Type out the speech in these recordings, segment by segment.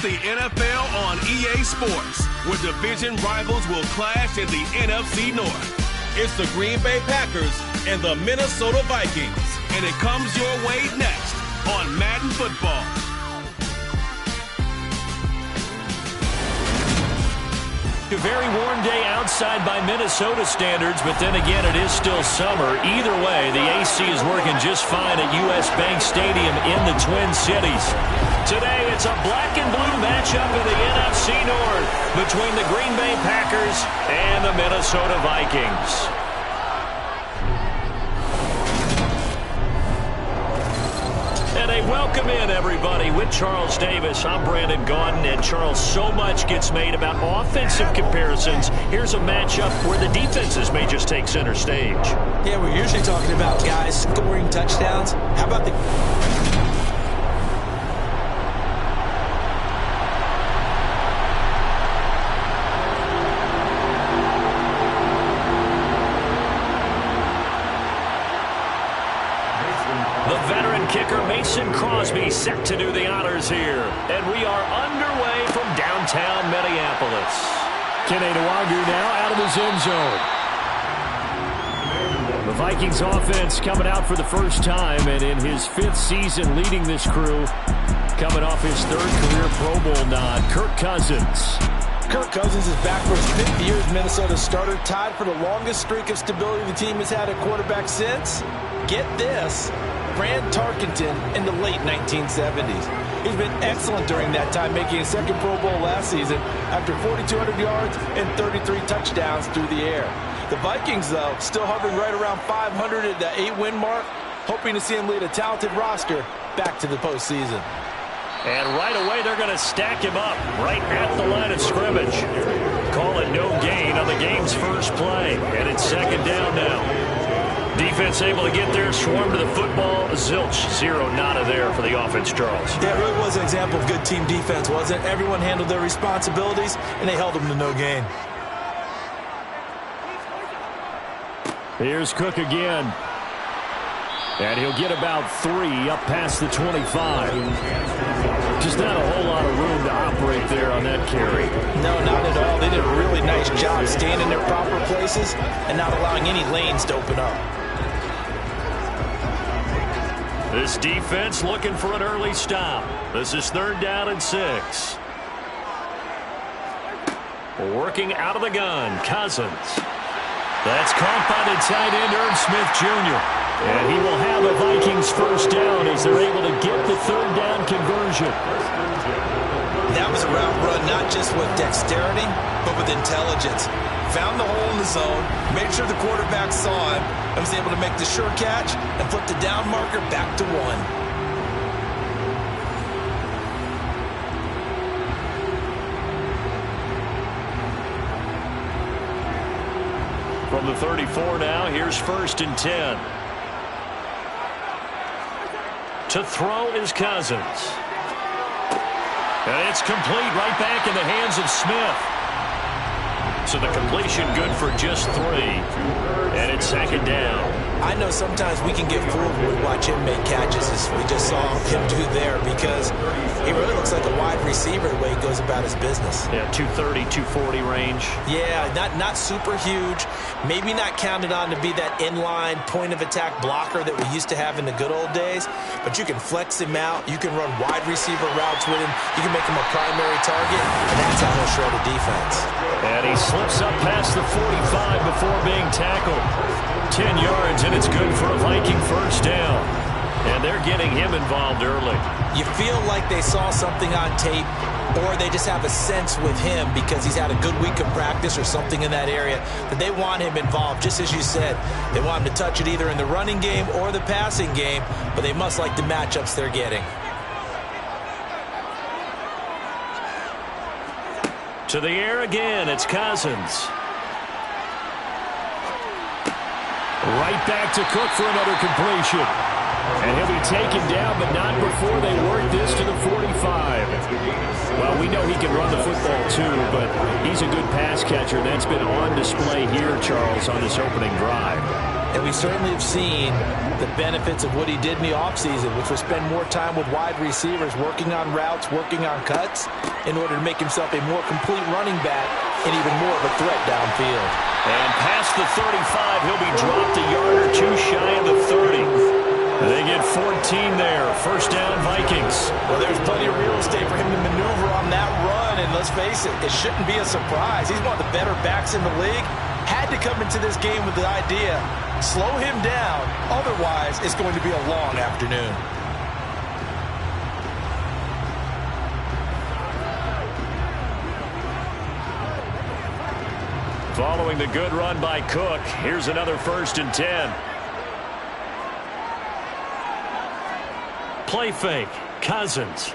It's the NFL on EA Sports, where division rivals will clash in the NFC North. It's the Green Bay Packers and the Minnesota Vikings, and it comes your way next on Madden Football. A very warm day outside by Minnesota standards, but then again, it is still summer. Either way, the AC is working just fine at US Bank Stadium in the Twin Cities. Today, it's a black and blue matchup in the NFC North between the Green Bay Packers and the Minnesota Vikings. And a welcome in, everybody, with Charles Davis. I'm Brandon Gaudin, and Charles, so much gets made about offensive comparisons. Here's a matchup where the defenses may just take center stage. Yeah, we're usually talking about guys scoring touchdowns. How about the... Kicker Mason Crosby set to do the honors here. And we are underway from downtown Minneapolis. Kene Nwangwu now out of his end zone. The Vikings offense coming out for the first time, and in his 5th season leading this crew, coming off his 3rd career Pro Bowl nod, Kirk Cousins. Kirk Cousins is back for his 5th year as Minnesota's starter, tied for the longest streak of stability the team has had at quarterback since, get this, Fran Tarkenton in the late 1970s. He's been excellent during that time, making his 2nd Pro Bowl last season after 4,200 yards and 33 touchdowns through the air. The Vikings, though, still hovering right around 500 at the 8-win mark, hoping to see him lead a talented roster back to the postseason. And right away, they're going to stack him up right at the line of scrimmage. Call it no gain on the game's first play, and it's 2nd down now. Defense able to get there, swarm to the football. Zilch, 0 nada there for the offense, Charles. Yeah, it really was an example of good team defense, wasn't it? Everyone handled their responsibilities, and they held them to no gain. Here's Cook again. And he'll get about 3 up past the 25. Just not a whole lot of room to operate there on that carry. No, not at all. They did a really nice job staying in their proper places and not allowing any lanes to open up. This defense looking for an early stop. This is 3rd down and 6. Working out of the gun, Cousins. That's caught by the tight end, Irv Smith Jr. And he will have a Vikings first down as they're able to get the 3rd down conversion. That was a route run not just with dexterity, but with intelligence. Found the hole in the zone, made sure the quarterback saw him, and was able to make the sure catch and flip the down marker back to 1. From the 34 now, here's 1st and 10. To throw is Cousins. And it's complete right back in the hands of Smith. So the completion good for just 3. And it's 2nd down. I know sometimes we can get fooled when we watch him make catches, as we just saw him do there, because he really looks like a wide receiver the way he goes about his business. Yeah, 230, 240 range. Yeah, not super huge. Maybe not counted on to be that inline point-of-attack blocker that we used to have in the good old days, but you can flex him out. You can run wide receiver routes with him. You can make him a primary target, and that's how he'll shred a defense. And he slips up past the 45 before being tackled. 10 yards, and it's good for a Viking first down. And they're getting him involved early. You feel like they saw something on tape, or they just have a sense with him because he's had a good week of practice or something in that area that they want him involved. Just as you said, they want him to touch it either in the running game or the passing game, but they must like the matchups they're getting. To the air again, it's Cousins. Right back to Cook for another completion. And he'll be taken down, but not before they work this to the 45. Well, we know he can run the football too, but he's a good pass catcher. That's been on display here, Charles, on this opening drive. And we certainly have seen the benefits of what he did in the offseason, which was spend more time with wide receivers, working on routes, working on cuts. in order to make himself a more complete running back and even more of a threat downfield. And past the 35, he'll be dropped a yard or two shy of the 30. They get 14 there. First down, Vikings. Well, there's plenty of real estate for him to maneuver on that run, and let's face it, it shouldn't be a surprise. He's one of the better backs in the league. Had to come into this game with the idea, slow him down, otherwise it's going to be a long afternoon. Following the good run by Cook, here's another 1st and 10. Play fake. Cousins.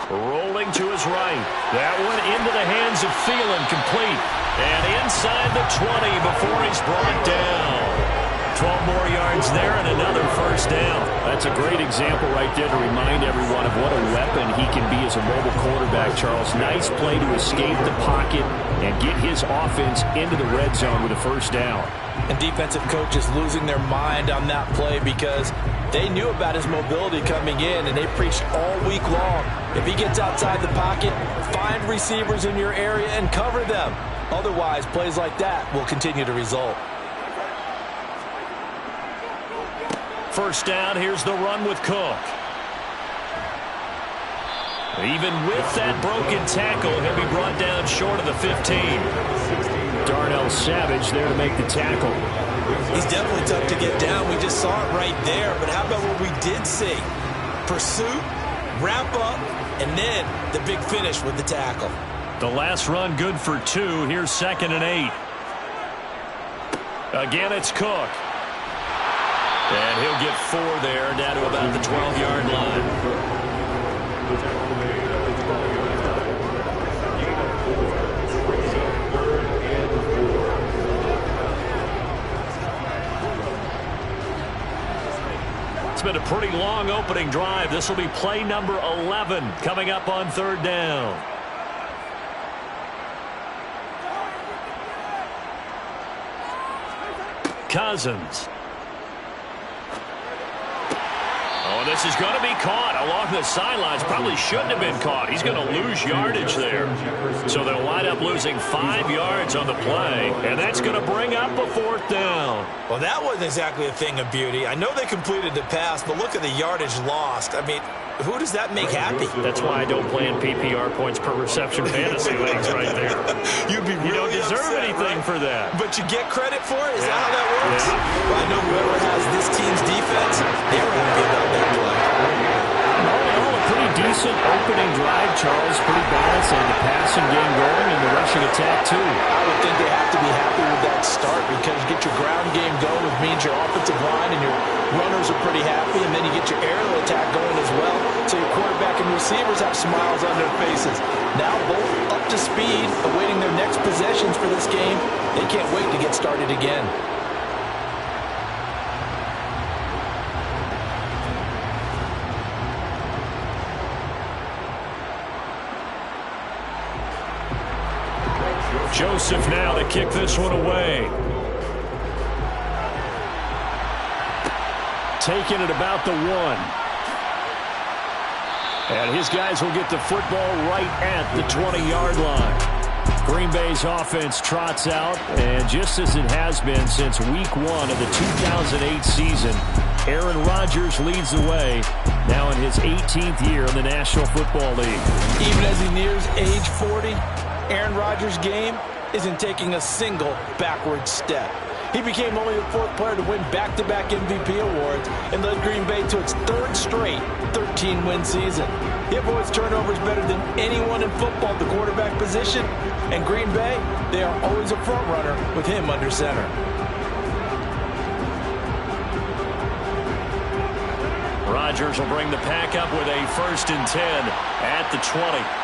Rolling to his right. That one into the hands of Thielen, complete. And inside the 20 before he's brought down. 12 more yards there and another 1st down. That's a great example right there to remind everyone of what a weapon he can be as a mobile quarterback, Charles. Nice play to escape the pocket and get his offense into the red zone with a 1st down. And defensive coaches losing their mind on that play because they knew about his mobility coming in, and they preached all week long. If he gets outside the pocket, find receivers in your area and cover them. Otherwise, plays like that will continue to result. 1st down, here's the run with Cook. Even with that broken tackle, he'll be brought down short of the 15. Darnell Savage there to make the tackle. He's definitely tough to get down. We just saw it right there. But how about what we did see? Pursuit, wrap up, and then the big finish with the tackle. The last run good for 2. Here's 2nd and 8. Again, it's Cook. And he'll get 4 there, down to about the 12-yard line. It's been a pretty long opening drive. This will be play number 11 coming up on 3rd down. Cousins. Oh, this is going to be caught along the sidelines. Probably shouldn't have been caught. He's going to lose yardage there. So they'll wind up losing 5 yards on the play, and that's going to bring up a 4th down. Well, that wasn't exactly a thing of beauty. I know they completed the pass, but look at the yardage lost. I mean, who does that make happy? That's why I don't play in PPR points per reception fantasy leagues right there. You'd be really You don't deserve upset, anything for that. But you get credit for it? Is that how that works? Yeah. Well, I know whoever has this team's defense, they were happy about that play. All in all, a pretty decent opening drive, Charles. Pretty balanced, and the passing game going and the rushing attack, too. I would think they have to be happy with that start because you get your ground game going, which means your offensive line and your runners are pretty happy, and then you get your aerial attack going as well. So your quarterback and receivers have smiles on their faces. Now both up to speed, awaiting their next possessions for this game. They can't wait to get started again. Joseph now to kick this one away. Taking it about the 1. And his guys will get the football right at the 20-yard line. Green Bay's offense trots out, and just as it has been since week 1 of the 2008 season, Aaron Rodgers leads the way now in his 18th year in the National Football League. Even as he nears age 40, Aaron Rodgers' game isn't taking a single backward step. He became only the 4th player to win back-to-back MVP awards and led Green Bay to its 3rd straight 13-win season. He avoids turnovers better than anyone in football at the quarterback position, and Green Bay, they are always a front runner with him under center. Rodgers will bring the pack up with a 1st and 10 at the 20.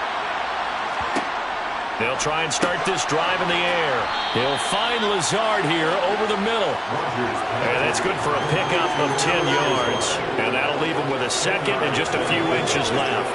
They'll try and start this drive in the air. He'll find Lazard here over the middle. And that's good for a pickup of 10 yards. And that'll leave him with a 2nd and just a few inches left.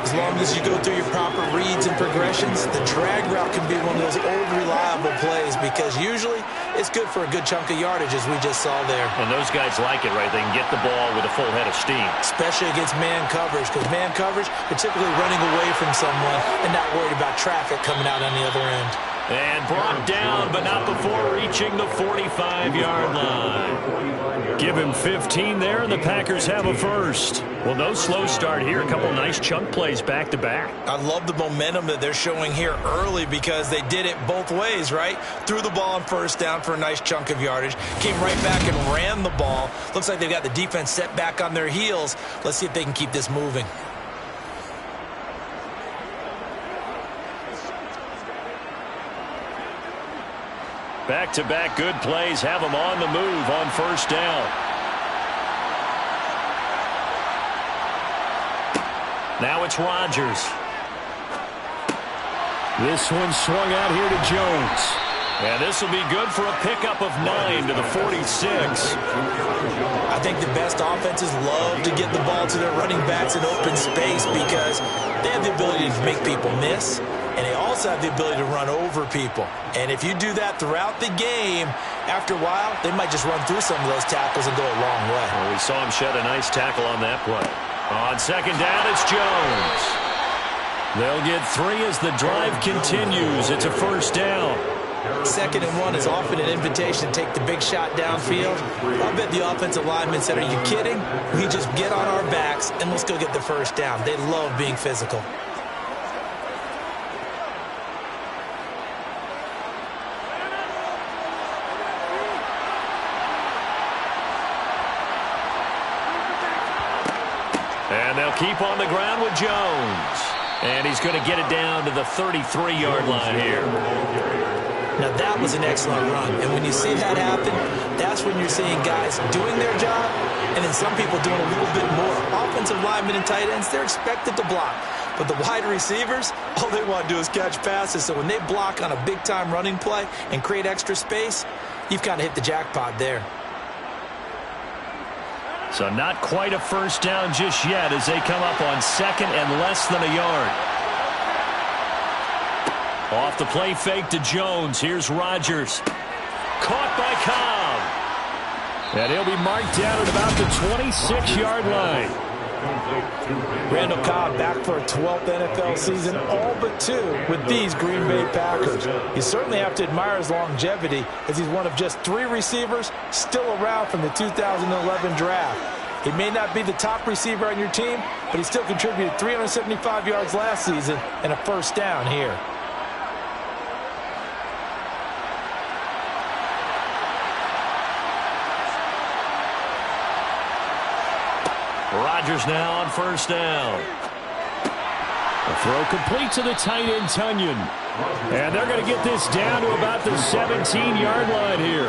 As long as you go through your proper reads and progressions, the drag route can be one of those old reliable plays because usually it's good for a good chunk of yardage, as we just saw there. And those guys like it, right? They can get the ball with a full head of steam. Especially against man coverage, because man coverage, they're typically running away from someone and not worried about traffic coming out on the other end. And brought down, but not before reaching the 45-yard line. Give him 15 there, and the Packers have a first. Well, no slow start here. A couple nice chunk plays back-to-back. I love the momentum that they're showing here early because they did it both ways, right? Threw the ball on first down for a nice chunk of yardage. Came right back and ran the ball. Looks like they've got the defense set back on their heels. Let's see if they can keep this moving. Back-to-back good plays have them on the move on first down. Now it's Rodgers. This one swung out here to Jones. And this will be good for a pickup of 9 to the 46. I think the best offenses love to get the ball to their running backs in open space because they have the ability to make people miss. And they also have the ability to run over people. And if you do that throughout the game, after a while, they might just run through some of those tackles and go a long way. Well, we saw him shed a nice tackle on that play. On second down, it's Jones. They'll get 3 as the drive continues. It's a first down. 2nd and 1 is often an invitation to take the big shot downfield. I bet the offensive lineman said, are you kidding? We just get on our backs and let's go get the first down. They love being physical. And they'll keep on the ground with Jones. And he's going to get it down to the 33-yard line here. Now, that was an excellent run. And when you see that happen, that's when you're seeing guys doing their job and then some people doing a little bit more. Offensive linemen and tight ends, they're expected to block. But the wide receivers, all they want to do is catch passes. So when they block on a big-time running play and create extra space, you've kind of hit the jackpot there. So not quite a first down just yet as they come up on 2nd and less than a yard. Off the play fake to Jones. Here's Rodgers. Caught by Cobb. And he'll be marked down at about the 26-yard line. Randall Cobb back for a 12th NFL season, all but 2 with these Green Bay Packers. You certainly have to admire his longevity as he's one of just 3 receivers still around from the 2011 draft. He may not be the top receiver on your team, but he still contributed 375 yards last season and a first down here. Rodgers now on first down. The throw complete to the tight end, Tunyon. And they're going to get this down to about the 17-yard line here.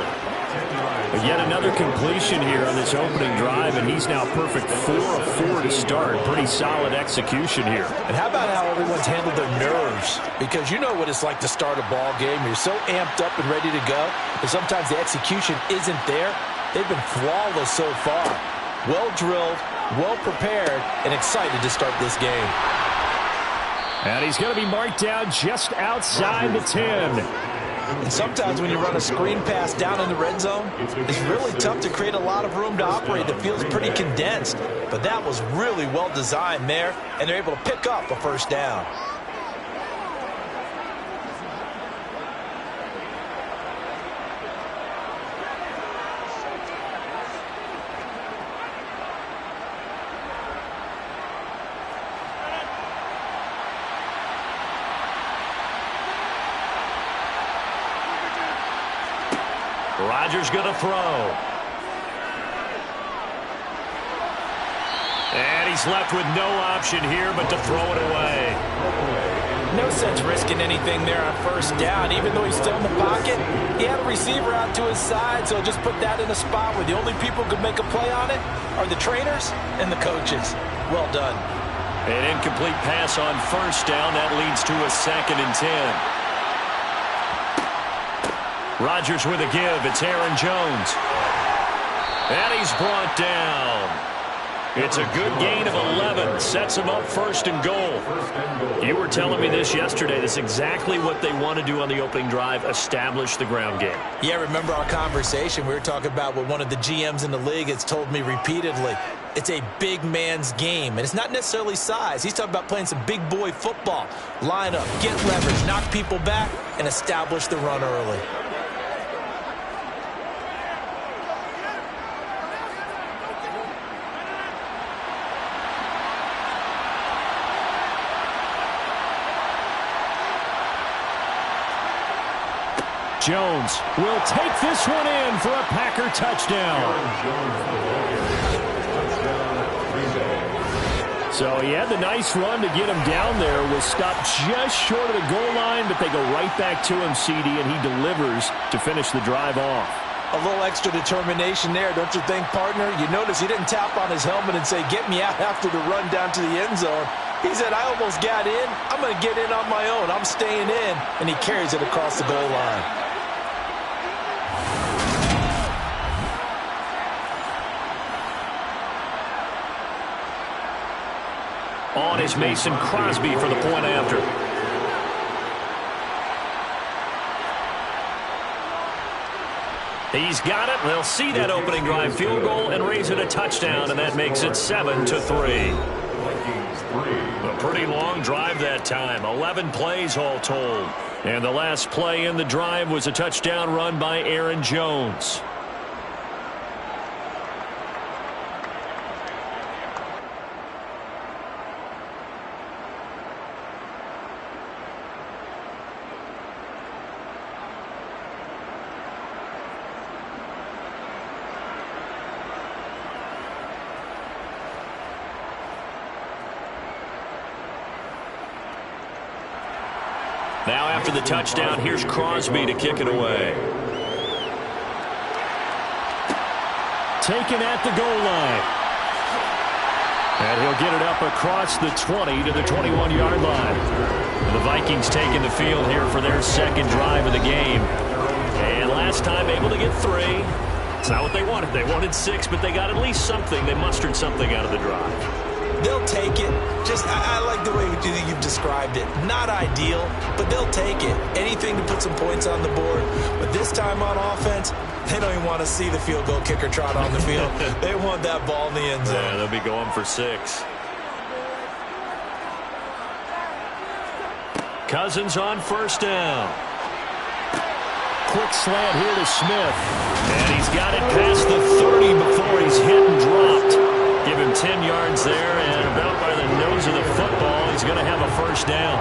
But yet another completion here on this opening drive, and he's now perfect 4 of 4 to start. Pretty solid execution here. And how about how everyone's handled their nerves? Because you know what it's like to start a ball game. You're so amped up and ready to go, but sometimes the execution isn't there. They've been flawless so far. Well drilled, well prepared, and excited to start this game. And he's going to be marked down just outside the 10. And sometimes when you run a screen pass down in the red zone, it's really tough to create a lot of room to operate. The field's pretty condensed. But that was really well designed there, and they're able to pick up a first down. Rodgers going to throw. And he's left with no option here but to throw it away. No sense risking anything there on first down. Even though he's still in the pocket, he had a receiver out to his side, so just put that in a spot where the only people who could make a play on it are the trainers and the coaches. Well done. An incomplete pass on first down. That leads to a 2nd and 10. Rodgers with a give. It's Aaron Jones. And he's brought down. It's a good gain of 11. Sets him up first and goal. You were telling me this yesterday. That's exactly what they want to do on the opening drive, establish the ground game. Yeah, remember our conversation? We were talking about what one of the GMs in the league has told me repeatedly. It's a big man's game, and it's not necessarily size. He's talking about playing some big boy football. Line up, get leverage, knock people back, and establish the run early. Jones will take this one in for a Packer touchdown. So he had the nice run to get him down there, was stopped just short of the goal line, but they go right back to him, CD, and he delivers to finish the drive off. A little extra determination there, don't you think, partner? You notice he didn't tap on his helmet and say, get me out after the run down to the end zone. He said, I almost got in. I'm going to get in on my own. I'm staying in. And he carries it across the goal line. On is Mason Crosby for the point after. He's got it. They'll see that opening drive field goal and raise it a touchdown, and that makes it 7-3. A pretty long drive that time. 11 plays all told. And the last play in the drive was a touchdown run by Aaron Jones. Now after the touchdown, here's Crosby to kick it away. Taken at the goal line. And he'll get it up across the 20 to the 21-yard line. The Vikings taking the field here for their second drive of the game. And last time able to get 3. It's not what they wanted. They wanted 6, but they got at least something. They mustered something out of the drive. They'll take it. I like the way you've described it. Not ideal, but they'll take it. Anything to put some points on the board. But this time on offense, they don't even want to see the field goal kicker trot on the field. They want that ball in the end zone. Yeah, they'll be going for 6. Cousins on first down. Quick slant here to Smith. And he's got it past the 30 before he's hit and dropped. Give him 10 yards there, and about by the nose of the football, he's going to have a first down.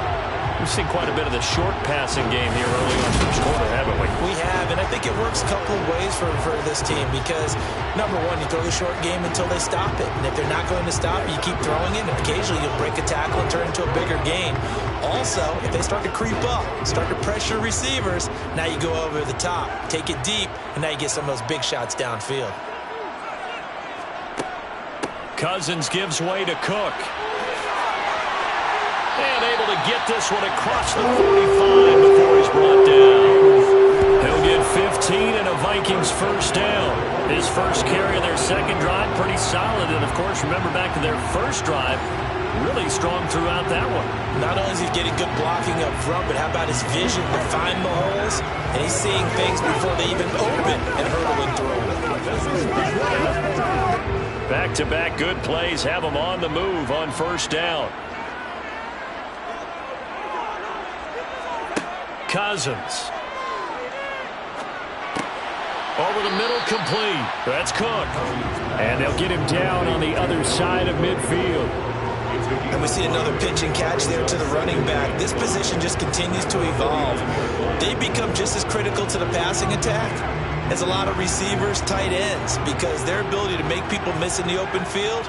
We've seen quite a bit of the short passing game here early on first quarter, haven't we? We have, and I think it works a couple of ways for this team because, number one, you throw the short game until they stop it. And if they're not going to stop it, you keep throwing it, and occasionally you'll break a tackle and turn it into a bigger game. Also, if they start to creep up, start to pressure receivers, now you go over the top, take it deep, and now you get some of those big shots downfield. Cousins gives way to Cook. And able to get this one across the 45 before he's brought down. He'll get 15 and a Vikings first down. His first carry of their second drive, pretty solid. And, of course, remember back to their first drive, really strong throughout that one. Not only is he getting good blocking up front, but how about his vision to find the holes? And he's seeing things before they even open and hurdling through. Back-to-back good plays have them on the move on first down. Cousins. Over the middle, complete. That's Cook. And they'll get him down on the other side of midfield. And we see another pitch and catch there to the running back. This position just continues to evolve. They become just as critical to the passing attack as a lot of receivers, tight ends, because their ability to make people miss in the open field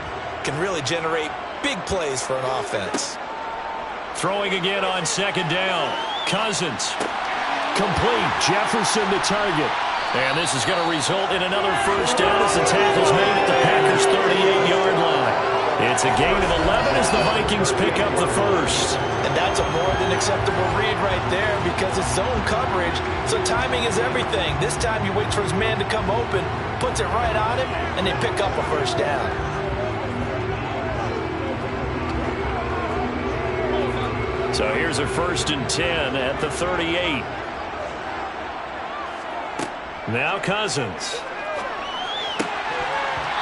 can really generate big plays for an offense. Throwing again on second down. Cousins. Complete. Jefferson the target. And this is going to result in another first down as the tackle's made at the Packers' 38-yard line. It's a gain of 11 as the Vikings pick up the first. And that's a more than acceptable read right there because it's zone coverage, so timing is everything. This time he waits for his man to come open, puts it right on him, and they pick up a first down. So here's a 1st and 10 at the 38. Now Cousins.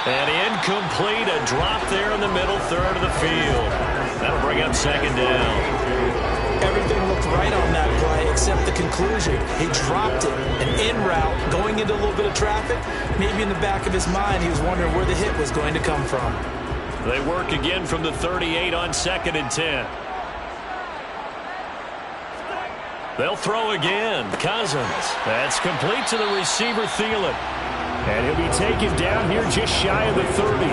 And incomplete, a drop there in the middle third of the field. That'll bring up 2nd down. Everything looked right on that play except the conclusion. He dropped it, an in route, going into a little bit of traffic. Maybe in the back of his mind, he was wondering where the hit was going to come from. They work again from the 38 on 2nd and 10. They'll throw again. Cousins. That's complete to the receiver, Thielen. And he'll be taken down here just shy of the 30.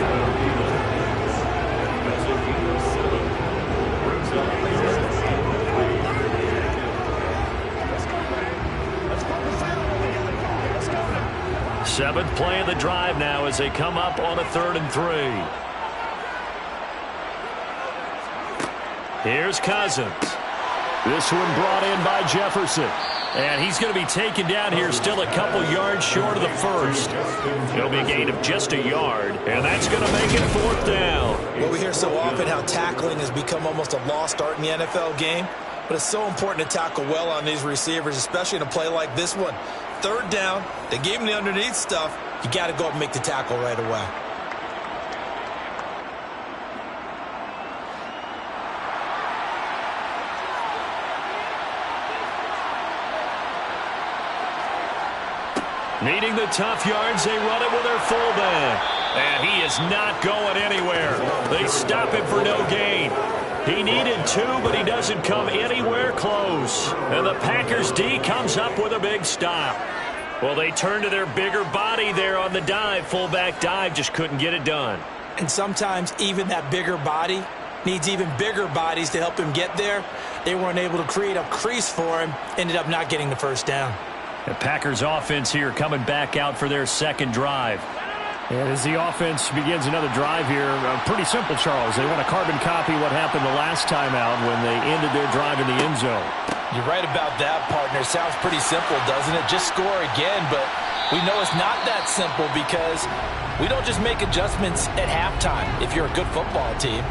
Seventh play of the drive now as they come up on a 3rd and 3. Here's Cousins. This one brought in by Jefferson. And he's going to be taken down here still a couple yards short of the first. It'll be a gain of just a yard, and that's going to make it 4th down. Well, we hear so often how tackling has become almost a lost art in the NFL game, but it's so important to tackle well on these receivers, especially in a play like this one. 3rd down, they gave him the underneath stuff. You got to go up and make the tackle right away. Needing the tough yards, they run it with their fullback. And he is not going anywhere. They stop him for no gain. He needed 2, but he doesn't come anywhere close. And the Packers D comes up with a big stop. Well, they turn to their bigger body there on the dive. Fullback dive, just couldn't get it done. And sometimes even that bigger body needs even bigger bodies to help him get there. They weren't able to create a crease for him, ended up not getting the 1st down. The Packers offense here coming back out for their 2nd drive. And as the offense begins another drive here, pretty simple, Charles. They want to carbon copy what happened the last time out when they ended their drive in the end zone. You're right about that, partner. Sounds pretty simple, doesn't it? Just score again, but we know it's not that simple because we don't just make adjustments at halftime if you're a good football team.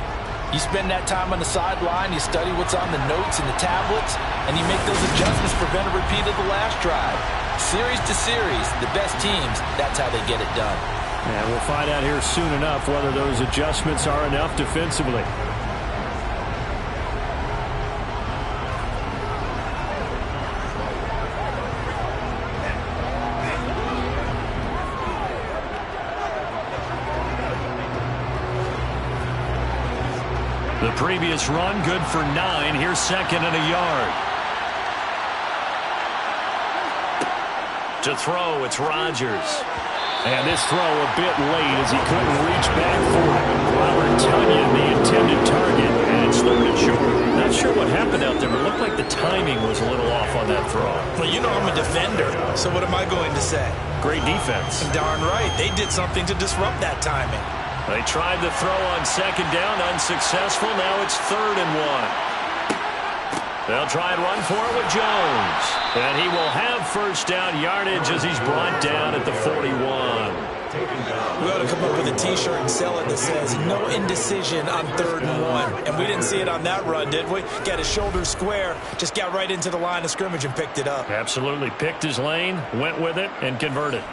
You spend that time on the sideline, you study what's on the notes and the tablets, and you make those adjustments to prevent a repeat of the last drive. Series to series, the best teams, that's how they get it done. And we'll find out here soon enough whether those adjustments are enough defensively. The previous run, good for 9. Here's 2nd and a yard. To throw, it's Rodgers. And this throw a bit late as he couldn't reach back for it. Robert Tonyan, the intended target, and it's 3rd and short. Not sure what happened out there, but it looked like the timing was a little off on that throw. Well, you know I'm a defender, so what am I going to say? Great defense. Darn right. They did something to disrupt that timing. They tried the throw on 2nd down, unsuccessful. Now it's 3rd and 1. They'll try and run for it with Jones. And he will have 1st down yardage as he's brought down at the 41. We ought to come up with a T-shirt and sell it that says, no indecision on 3rd and 1. And we didn't see it on that run, did we? Got his shoulders square, just got right into the line of scrimmage and picked it up. Absolutely. Picked his lane, went with it, and converted.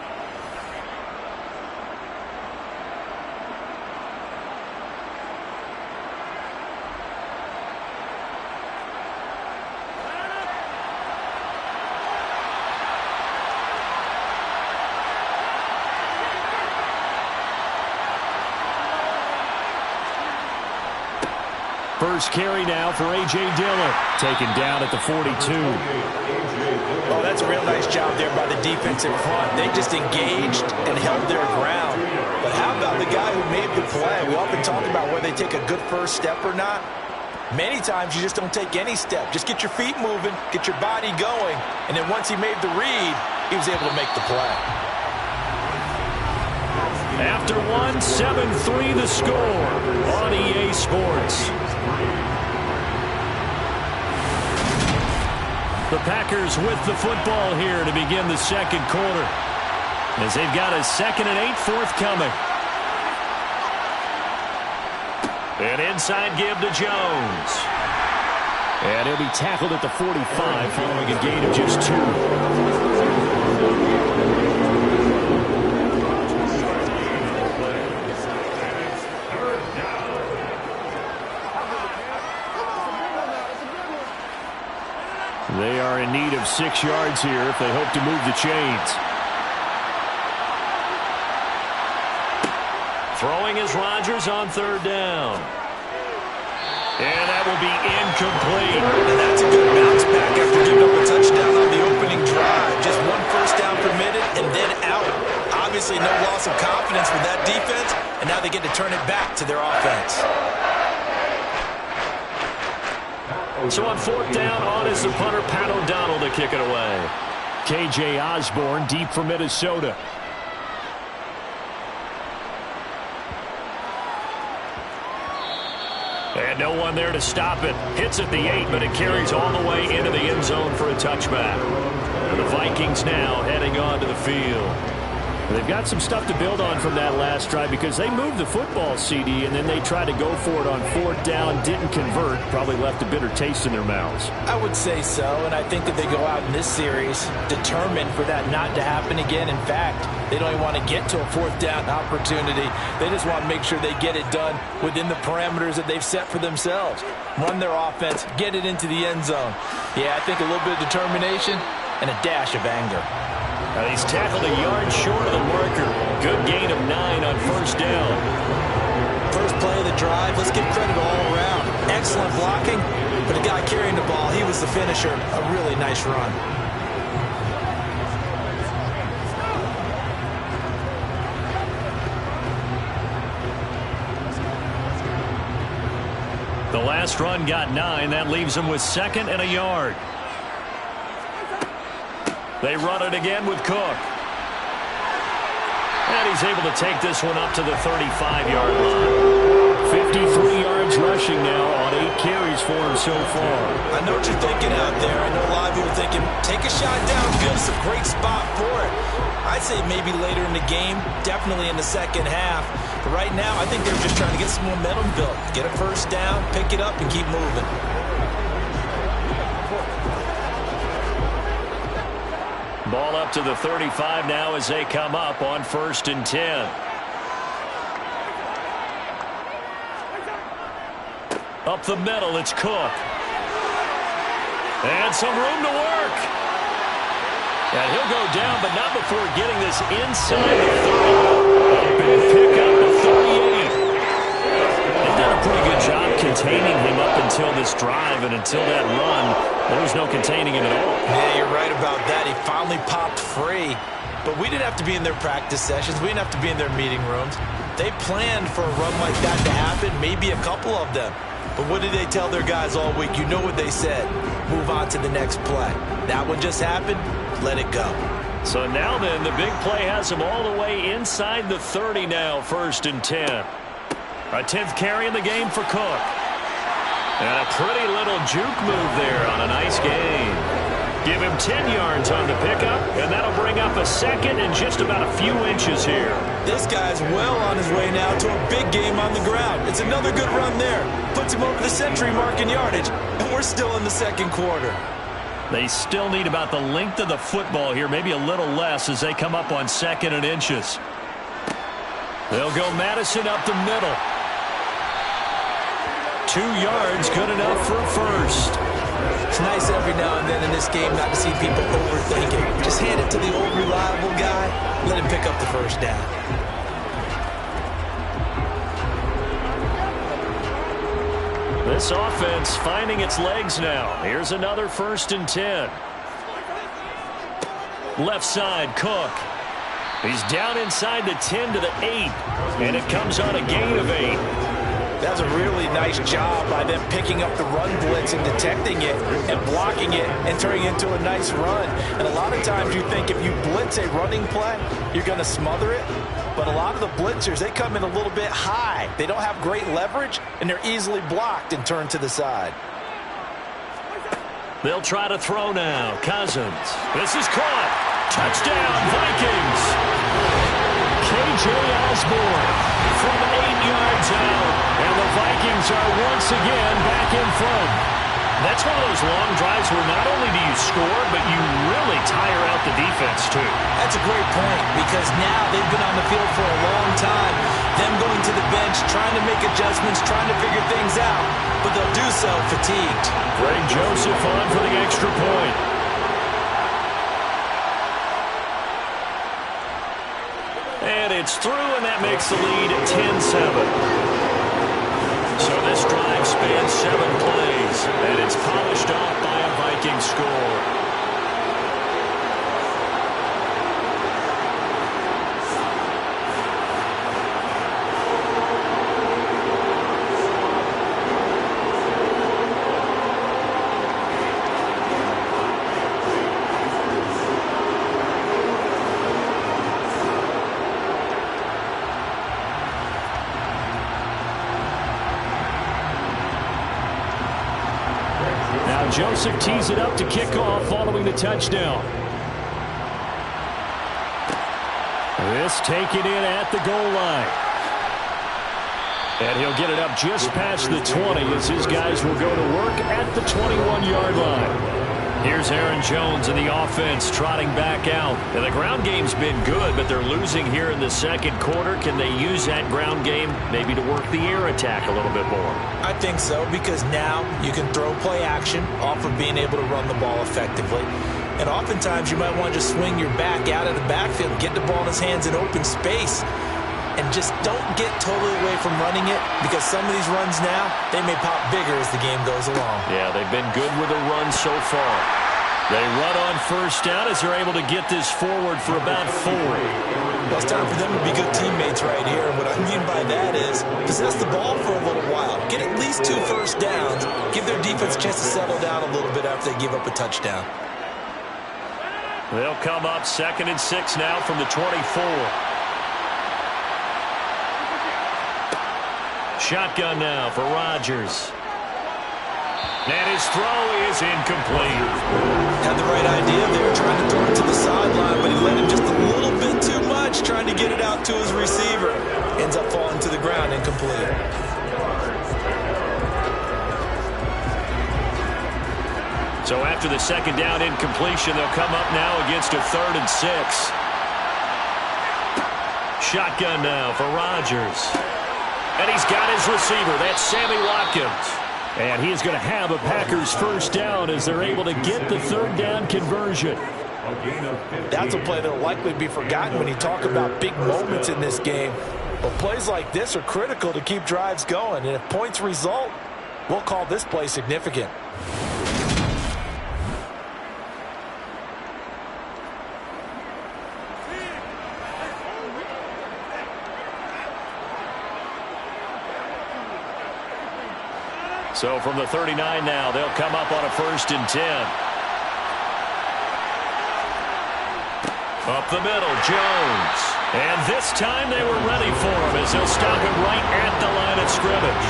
First carry now for A.J. Dillon. Taken down at the 42. Oh, that's a real nice job there by the defensive front. They just engaged and held their ground. But how about the guy who made the play? We often talk about whether they take a good first step or not. Many times you just don't take any step. Just get your feet moving, get your body going, and then once he made the read, he was able to make the play. After one, 7-3 the score on EA Sports. The Packers with the football here to begin the 2nd quarter, as they've got a 2nd and 8 forthcoming. An inside give to Jones. And he'll be tackled at the 45 following a gain of just 2. They are in need of 6 yards here if they hope to move the chains. Throwing is Rodgers on 3rd down. And that will be incomplete. And that's a good bounce back after giving up a touchdown on the opening drive. Just 1 first down permitted and then out. Obviously no loss of confidence with that defense, and now they get to turn it back to their offense. So on 4th down, on is the punter, Pat O'Donnell, to kick it away. K.J. Osborne deep for Minnesota. And no one there to stop it. Hits at the 8, but it carries all the way into the end zone for a touchback. And the Vikings now heading on to the field. They've got some stuff to build on from that last drive because they moved the football, CD, and then they tried to go for it on 4th down, didn't convert, probably left a bitter taste in their mouths. I would say so, and I think that they go out in this series determined for that not to happen again. In fact, they don't even want to get to a 4th down opportunity. They just want to make sure they get it done within the parameters that they've set for themselves. Run their offense, get it into the end zone. Yeah, I think a little bit of determination and a dash of anger. He's tackled a yard short of the marker. Good gain of 9 on 1st down. First play of the drive, let's give credit all around. Excellent blocking, but the guy carrying the ball, he was the finisher. A really nice run. The last run got 9. That leaves him with 2nd and a yard. They run it again with Cook. And he's able to take this one up to the 35-yard line. 53 yards rushing now on 8 carries for him so far. I know what you're thinking out there. I know a lot of you are thinking, take a shot downfield. It's a great spot for it. I'd say maybe later in the game, definitely in the second half. But right now, I think they're just trying to get some momentum built. Get a first down, pick it up, and keep moving. Ball up to the 35 now as they come up on 1st and 10. Up the middle, it's Cook. And some room to work. And he'll go down, but not before getting this inside the 30. A big pickup of 38. They've done a pretty good job containing him up until this drive, and until that run, there was no containing him at all. Yeah, you're right about that. He finally popped free. But we didn't have to be in their practice sessions. We didn't have to be in their meeting rooms. They planned for a run like that to happen, maybe a couple of them. But what did they tell their guys all week? You know what they said. Move on to the next play. That one just happened. Let it go. So now then, the big play has him all the way inside the 30 now, 1st and 10. A 10th carry in the game for Cook. And a pretty little juke move there on a nice gain. Give him 10 yards on the pickup, and that'll bring up a 2nd and just about a few inches here. This guy's well on his way now to a big game on the ground. It's another good run there. Puts him over the century mark in yardage, and we're still in the 2nd quarter. They still need about the length of the football here, maybe a little less as they come up on 2nd and inches. They'll go Madison up the middle. 2 yards, good enough for a first. It's nice every now and then in this game not to see people overthink it. Just hand it to the old reliable guy. Let him pick up the first down. This offense finding its legs now. Here's another 1st and 10. Left side, Cook. He's down inside the 10 to the 8. And it comes on a gain of 8. That was a really nice job by them picking up the run blitz and detecting it and blocking it and turning it into a nice run. And a lot of times you think if you blitz a running play, you're going to smother it. But a lot of the blitzers, they come in a little bit high. They don't have great leverage, and they're easily blocked and turned to the side. They'll try to throw now. Cousins. This is caught. Touchdown, Vikings. K.J. Osborne from 8 yards out. And the Vikings are once again back in front. That's one of those long drives where not only do you score, but you really tire out the defense, too. That's a great point, because now they've been on the field for a long time. Them going to the bench, trying to make adjustments, trying to figure things out, but they'll do so fatigued. Greg Joseph on for the extra point. And it's through, and that makes the lead 10-7. So this drive spans 7 plays, and it's polished off by a Viking score. Joseph tees it up to kick off following the touchdown. This taken in at the goal line. And he'll get it up just past the 20 as his guys will go to work at the 21-yard line. Here's Aaron Jones in the offense trotting back out. And the ground game's been good, but they're losing here in the second quarter. Can they use that ground game maybe to work the air attack a little bit more? I think so, because now you can throw play action off of being able to run the ball effectively. And oftentimes you might want to just swing your back out of the backfield, get the ball in his hands in open space, and just don't get totally away from running it, because some of these runs now, they may pop bigger as the game goes along. Yeah, they've been good with a run so far. They run on first down as they're able to get this forward for about 4. Well, it's time for them to be good teammates right here. And what I mean by that is possess the ball for a little while. Get at least 2 first downs. Give their defense a chance to settle down a little bit after they give up a touchdown. They'll come up 2nd and 6 now from the 24. Shotgun now for Rodgers. And his throw is incomplete. Had the right idea there, trying to throw it to the sideline, but he let him just a little bit too much, trying to get it out to his receiver. Ends up falling to the ground, incomplete. So after the second down incompletion, they'll come up now against a 3rd and 6. Shotgun now for Rodgers. And he's got his receiver. That's Sammy Watkins. And he is going to have a Packers first down as they're able to get the 3rd down conversion. That's a play that will likely be forgotten when you talk about big moments in this game. But plays like this are critical to keep drives going. And if points result, we'll call this play significant. So from the 39 now, they'll come up on a 1st and 10. Up the middle, Jones. And this time they were ready for him as they'll stop him right at the line of scrimmage.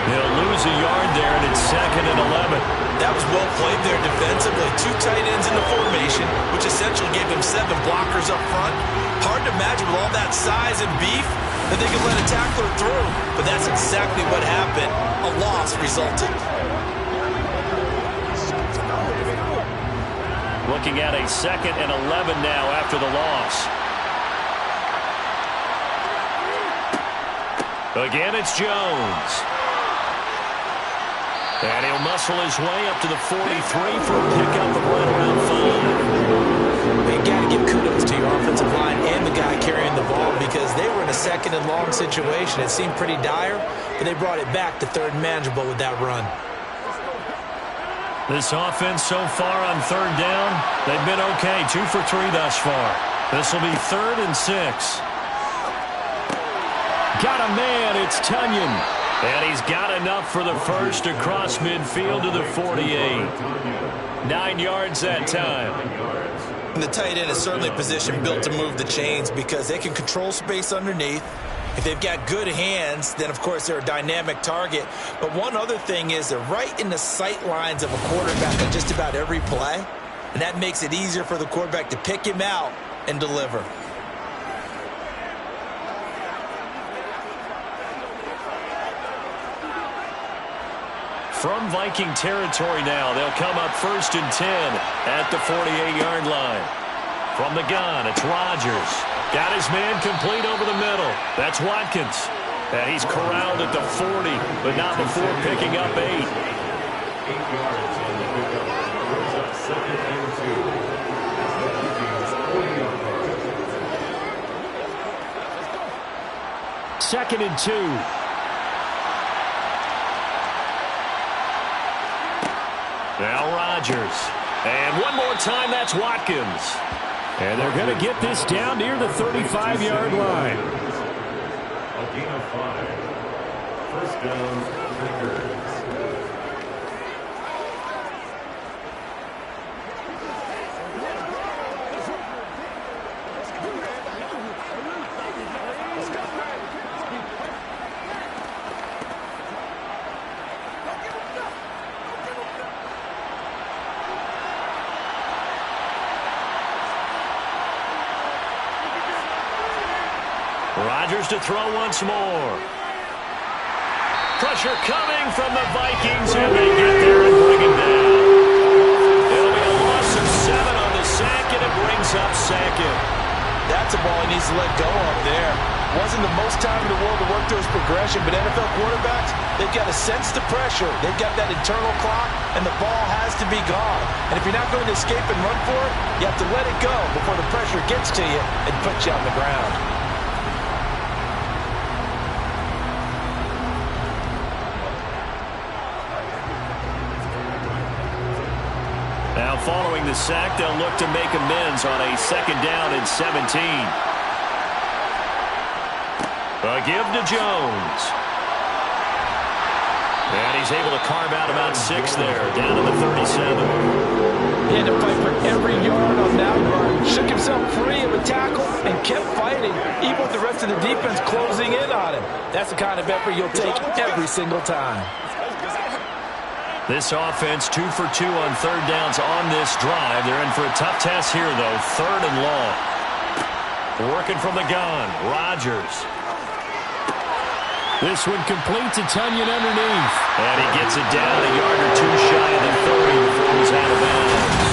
They'll lose a yard there, and it's 2nd and 11. That was well played there defensively. 2 tight ends in the formation, which essentially gave them 7 blockers up front. Hard to imagine with all that size and beef that they could let a tackler through. But that's exactly what happened. A loss resulted. Looking at a 2nd and 11 now after the loss. Again, it's Jones. And he'll muscle his way up to the 43 for a pickup of right around 5. You got to give kudos to your offensive line and the guy carrying the ball, because they were in a 2nd and long situation. It seemed pretty dire, but they brought it back to 3rd and manageable with that run. This offense so far on 3rd down, they've been okay. 2 for 3 thus far. This will be 3rd and 6. Got a man, it's Tunyon. And he's got enough for the first across midfield to the 48. 9 yards that time. And the tight end is certainly a position built to move the chains, because they can control space underneath. If they've got good hands, then of course they're a dynamic target. But one other thing is they're right in the sight lines of a quarterback on just about every play. And that makes it easier for the quarterback to pick him out and deliver. From Viking territory now, they'll come up 1st and 10 at the 48-yard line. From the gun, it's Rodgers. Got his man complete over the middle. That's Watkins. And he's corralled at the 40, but not before picking up 8. 8 yards on the pickup. Brings up 2nd and 2. As the Vikings 40-yard line. 2nd and 2. Now Rodgers. And one more time, that's Watkins. And they're going to get this down near the 35-yard line. A gain of 5. 1st down, Packers. Rodgers to throw once more. Pressure coming from the Vikings, and they get there and bring him down. It'll be a loss of 7 on the sack, and it brings up 2nd. That's a ball he needs to let go of there. Wasn't the most time in the world to work through his progression, but NFL quarterbacks, they've got to sense the pressure. They've got that internal clock, and the ball has to be gone. And if you're not going to escape and run for it, you have to let it go before the pressure gets to you and puts you on the ground. Now following the sack, they'll look to make amends on a 2nd down and 17. A give to Jones. And he's able to carve out about 6 there, down to the 37. He had to fight for every yard on that run. Shook himself free of a tackle and kept fighting, even with the rest of the defense closing in on him. That's the kind of effort you'll take every single time. This offense 2 for 2 on 3rd downs on this drive. They're in for a tough test here, though. 3rd and long. Working from the gun, Rodgers. This one complete to Tunyon underneath. And he gets it down a yard or 2 shy of the 30 before he's out of bounds.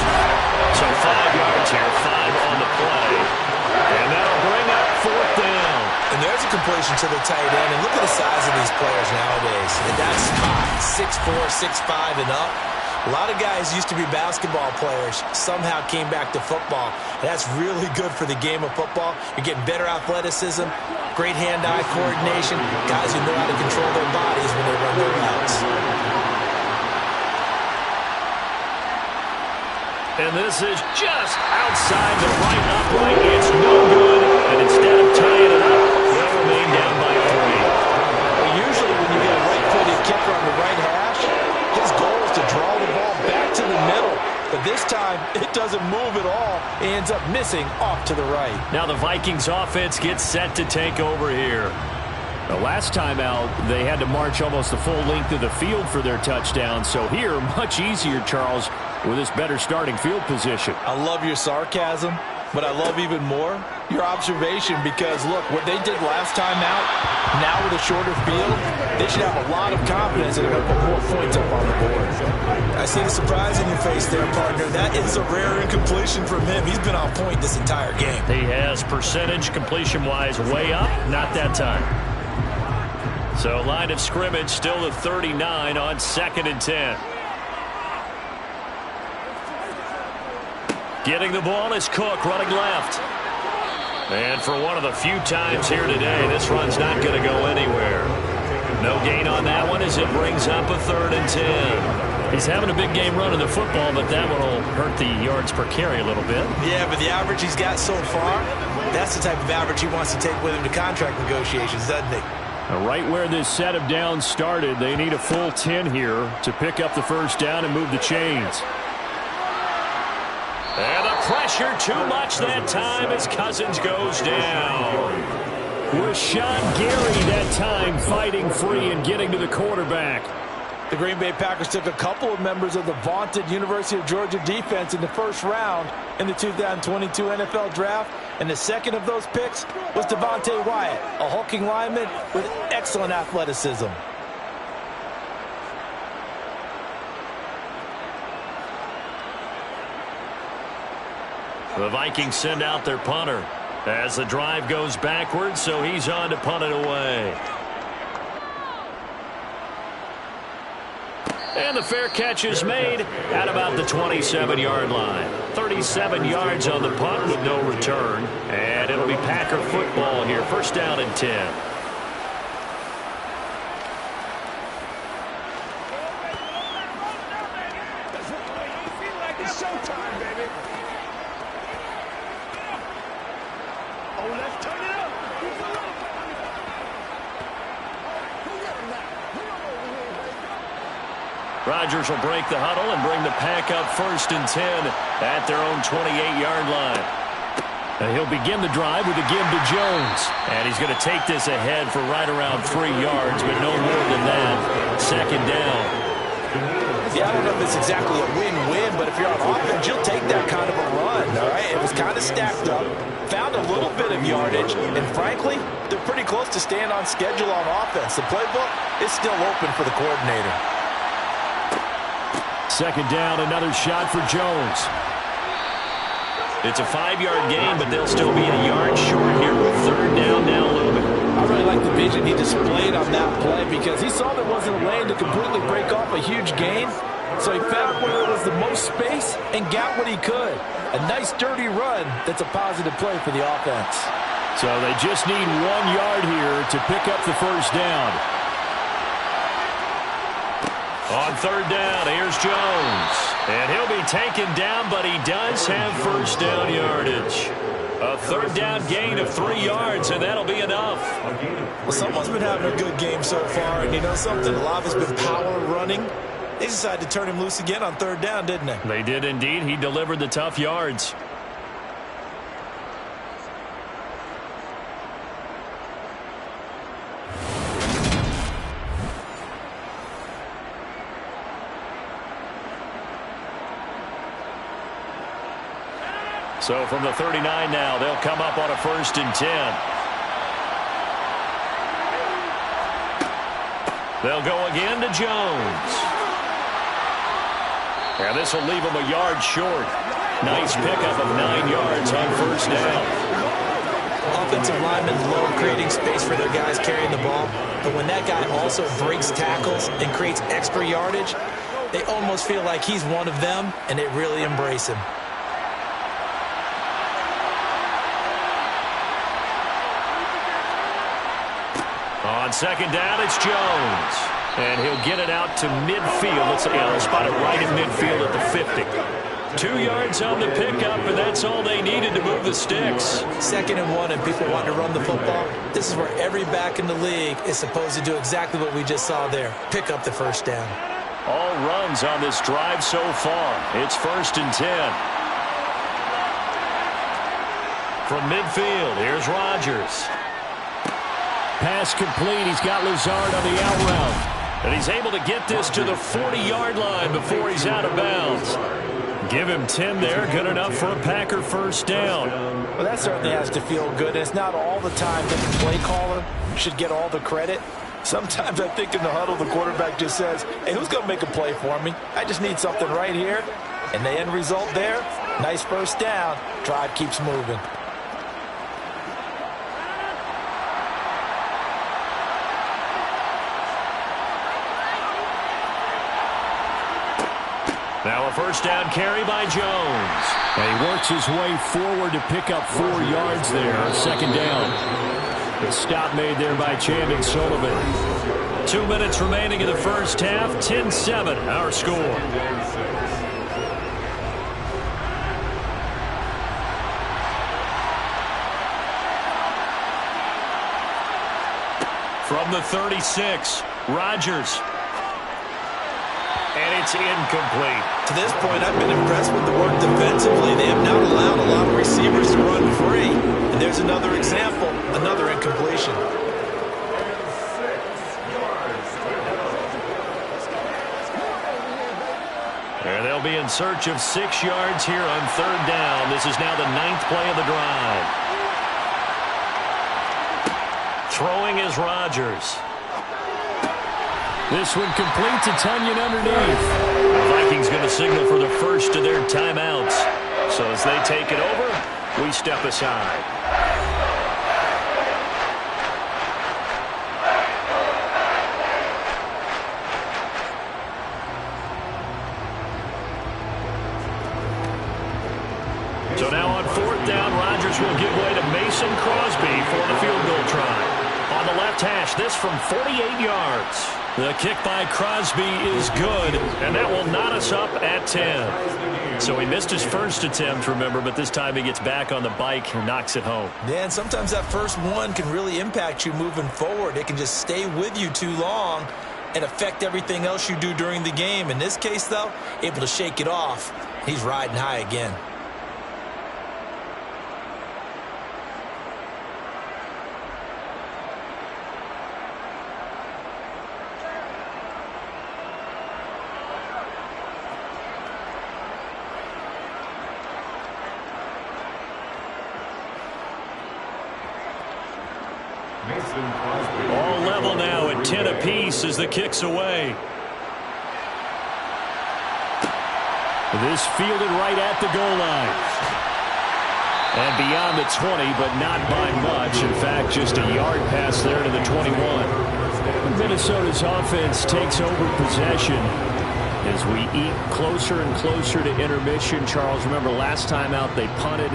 So 5 yards here, 5 on the play. And that'll bring up 4th down. And there's a completion to the tight end. And look at the size of these players nowadays. And that's high, 6'4", 6'5", and up. A lot of guys used to be basketball players, somehow came back to football. And that's really good for the game of football. You're getting better athleticism, great hand-eye coordination, guys who know how to control their bodies when they run their routes. And this is just outside the right upright. It's no good. And instead of tying it up, they'll remain down by 3. Well, usually when you get a right-footed kicker on the right hash, his goal is to draw the ball back to the middle. But this time, it doesn't move at all. It ends up missing off to the right. Now the Vikings offense gets set to take over here. The last time out, they had to march almost the full length of the field for their touchdown. So here, much easier, Charles, with this better starting field position. I love your sarcasm, but I love even more your observation because, look, what they did last time out, now with a shorter field, they should have a lot of confidence that they're going to put more points up on the board. I see the surprise in your face there, partner. That is a rare incompletion from him. He's been on point this entire game. He has percentage completion-wise way up, not that time. So line of scrimmage still at 39 on 2nd and 10. Getting the ball is Cook running left. And for one of the few times here today, this run's not going to go anywhere. No gain on that one as it brings up a 3rd and 10. He's having a big game running the football, but that one will hurt the yards per carry a little bit. Yeah, but the average he's got so far, that's the type of average he wants to take with him to contract negotiations, doesn't he? Right where this set of downs started, they need a full 10 here to pick up the 1st down and move the chains. And the pressure too much that time as Cousins goes down. Rashawn Gary that time fighting free and getting to the quarterback. The Green Bay Packers took a couple of members of the vaunted University of Georgia defense in the 1st round in the 2022 NFL Draft, and the second of those picks was Devontae Wyatt, a hulking lineman with excellent athleticism. The Vikings send out their punter as the drive goes backwards, so he's on to punt it away. And the fair catch is made at about the 27-yard line. 37 yards on the punt with no return. And it'll be Packer football here. First down and 10. It's showtime, baby. Oh, let's turn it up. Rodgers will break the huddle and bring the Pack up first and 10 at their own 28-yard line. And he'll begin the drive with a give to Jones. And he's going to take this ahead for right around 3 yards, but no more than that. Second down. Yeah, I don't know if it's exactly a win-win, but if you're on offense, you'll take that kind of a run, all right? It was kind of stacked up, found a little bit of yardage, and frankly, they're pretty close to staying on schedule on offense. The playbook is still open for the coordinator. Second down, another shot for Jones. It's a 5-yard gain, but they'll still be a yard short here with third down now a little bit. I really like the vision he displayed on that play because he saw there wasn't a lane to completely break off a huge gain. So he found where there was the most space and got what he could. A nice, dirty run that's a positive play for the offense. So they just need 1 yard here to pick up the first down. On third down, here's Jones. And he'll be taken down, but he does have first down yardage. A third down gain of 3 yards, and that'll be enough. Well, someone's been having a good game so far, and you know something? A lot has been power running. They decided to turn him loose again on third down, didn't they? They did indeed. He delivered the tough yards. So from the 39 now, they'll come up on a first and 10. They'll go again to Jones. And this will leave him a yard short. Nice pickup of 9 yards on first down. Offensive linemen love creating space for their guys carrying the ball. But when that guy also breaks tackles and creates extra yardage, they almost feel like he's one of them, and they really embrace him. On second down, it's Jones. And he'll get it out to midfield. He'll spot it right at midfield at the 50. 2 yards on the pickup, and that's all they needed to move the sticks. 2nd and 1, and people want to run the football. This is where every back in the league is supposed to do exactly what we just saw there. Pick up the first down. All runs on this drive so far. It's first and 10. From midfield, here's Rodgers. Pass complete. He's got Lazard on the out route. And he's able to get this to the 40-yard line before he's out of bounds. Give him 10 there. Good enough for a Packer first down. Well, that certainly has to feel good. It's not all the time that the play caller should get all the credit. Sometimes I think in the huddle, the quarterback just says, hey, who's going to make a play for me? I just need something right here. And the end result there, nice first down. Drive keeps moving. Now a first down carry by Jones. And he works his way forward to pick up 4 yards there on second down. The stop made there by Chandon Sullivan. 2 minutes remaining in the first half. 10-7 our score. From the 36, Rodgers. And it's incomplete. To this point, I've been impressed with the work defensively. They have not allowed a lot of receivers to run free. And there's another example, another incompletion. And they'll be in search of 6 yards here on third down. This is now the 9th play of the drive. Throwing is Rodgers. This one complete to Tunyon underneath. The Vikings going to signal for the first of their timeouts. So as they take it over, we step aside. So now on fourth down, Rodgers will give way to Mason Crosby for the field goal try. On the left hash, this from 48 yards. The kick by Crosby is good, and that will knot us up at 10. So he missed his first attempt, remember, but this time he gets back on the bike and knocks it home. Yeah, and sometimes that first one can really impact you moving forward. It can just stay with you too long and affect everything else you do during the game. In this case, though, able to shake it off. He's riding high again. All level now at 10 apiece as the kick's away. This fielded right at the goal line. And beyond the 20, but not by much. In fact, just a yard pass there to the 21. Minnesota's offense takes over possession as we eat closer and closer to intermission. Charles, remember last time out they punted.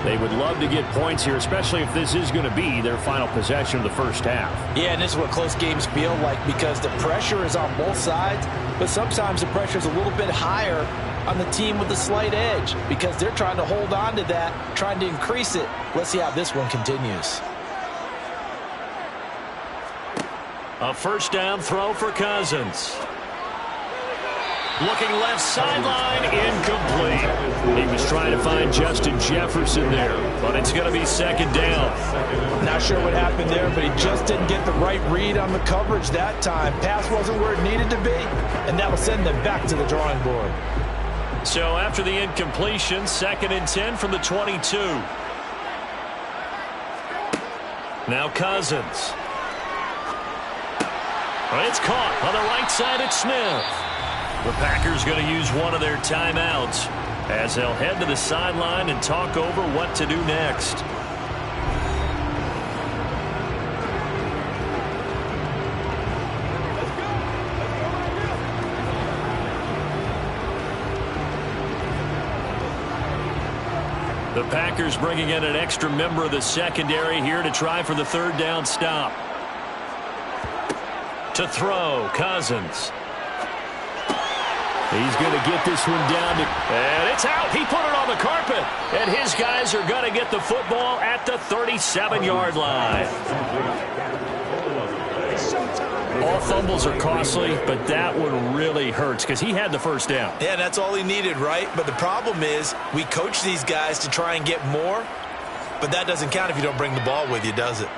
They would love to get points here, especially if this is going to be their final possession of the first half. Yeah, and this is what close games feel like because the pressure is on both sides, but sometimes the pressure is a little bit higher on the team with the slight edge because they're trying to hold on to that, trying to increase it. Let's see how this one continues. A first down throw for Cousins. Looking left sideline, incomplete. He was trying to find Justin Jefferson there, but it's going to be second down. Not sure what happened there, but he just didn't get the right read on the coverage that time. Pass wasn't where it needed to be, and that will send them back to the drawing board. So after the incompletion, 2nd and 10 from the 22. Now Cousins. It's caught on the right side at Smith. The Packers going to use one of their timeouts as they'll head to the sideline and talk over what to do next. The Packers bringing in an extra member of the secondary here to try for the third down stop. To throw, Cousins. He's going to get this one down. And it's out. He put it on the carpet. And his guys are going to get the football at the 37-yard line. All fumbles are costly, but that one really hurts because he had the first down. Yeah, that's all he needed, right? But the problem is we coach these guys to try and get more, but that doesn't count if you don't bring the ball with you, does it?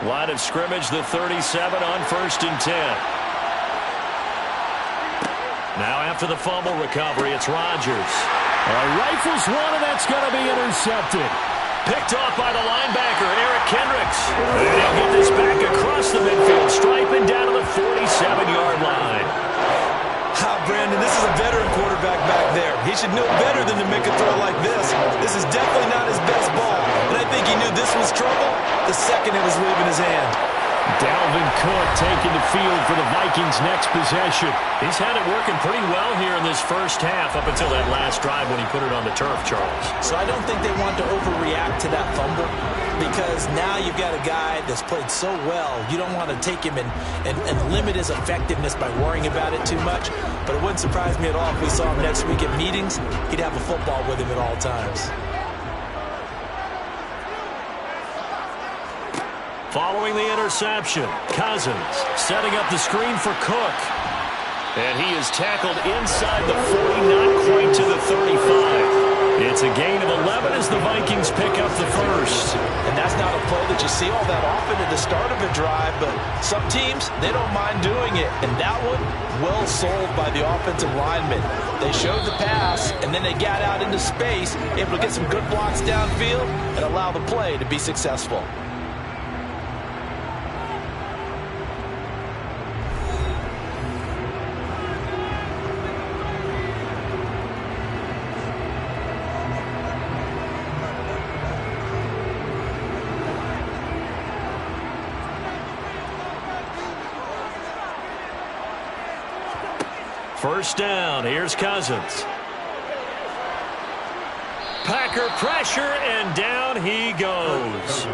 Line of scrimmage, the 37 on 1st and 10. Now after the fumble recovery, it's Rodgers. Rifles one, and that's going to be intercepted. Picked off by the linebacker, Eric Kendricks. And he'll get this back across the midfield stripe and down to the 47-yard line. Brandon, this is a veteran quarterback back there. He should know better than to make a throw like this. This is definitely not his best ball. And I think he knew this was trouble the second it was leaving his hand. Dalvin Cook taking the field for the Vikings' next possession. He's had it working pretty well here in this first half up until that last drive when he put it on the turf, Charles. So I don't think they want to overreact to that fumble because now you've got a guy that's played so well. You don't want to take him and limit his effectiveness by worrying about it too much. But it wouldn't surprise me at all if we saw him next week at meetings. He'd have a football with him at all times. Following the interception, Cousins setting up the screen for Cook. And he is tackled inside the 40, not quite to the 35. It's a gain of 11 as the Vikings pick up the first. And that's not a play that you see all that often at the start of a drive, but some teams, they don't mind doing it. And that one, well sold by the offensive lineman. They showed the pass, and then they got out into space, able to get some good blocks downfield and allow the play to be successful. First down, here's Cousins. Packer pressure, and down he goes.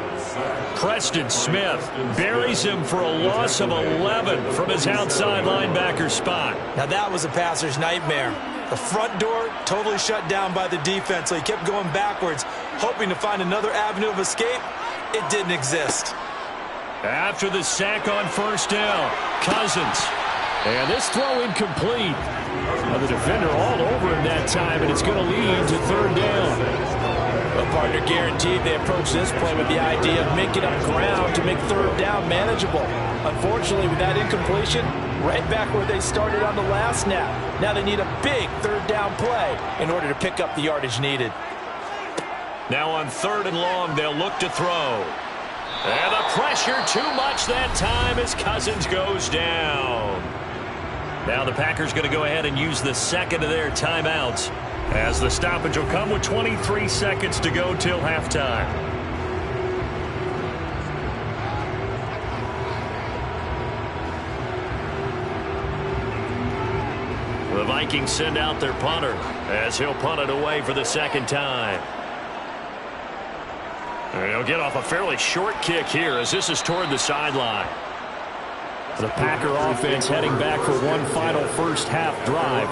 Preston Smith buries him for a loss of 11 from his outside linebacker spot. Now that was a passer's nightmare. The front door totally shut down by the defense, so he kept going backwards, hoping to find another avenue of escape. It didn't exist. After the sack on first down, Cousins. And this throw incomplete. Now the defender all over him that time, and it's going to lead to third down. The partner guaranteed they approach this play with the idea of making up ground to make third down manageable. Unfortunately, with that incompletion, right back where they started on the last snap. Now they need a big third down play in order to pick up the yardage needed. Now on third and long, they'll look to throw. And the pressure too much that time as Cousins goes down. Now the Packers going to go ahead and use the second of their timeouts as the stoppage will come with 23 seconds to go till halftime. The Vikings send out their punter as he'll punt it away for the second time. And he'll get off a fairly short kick here as this is toward the sideline. The Packer offense heading back for one final first half drive.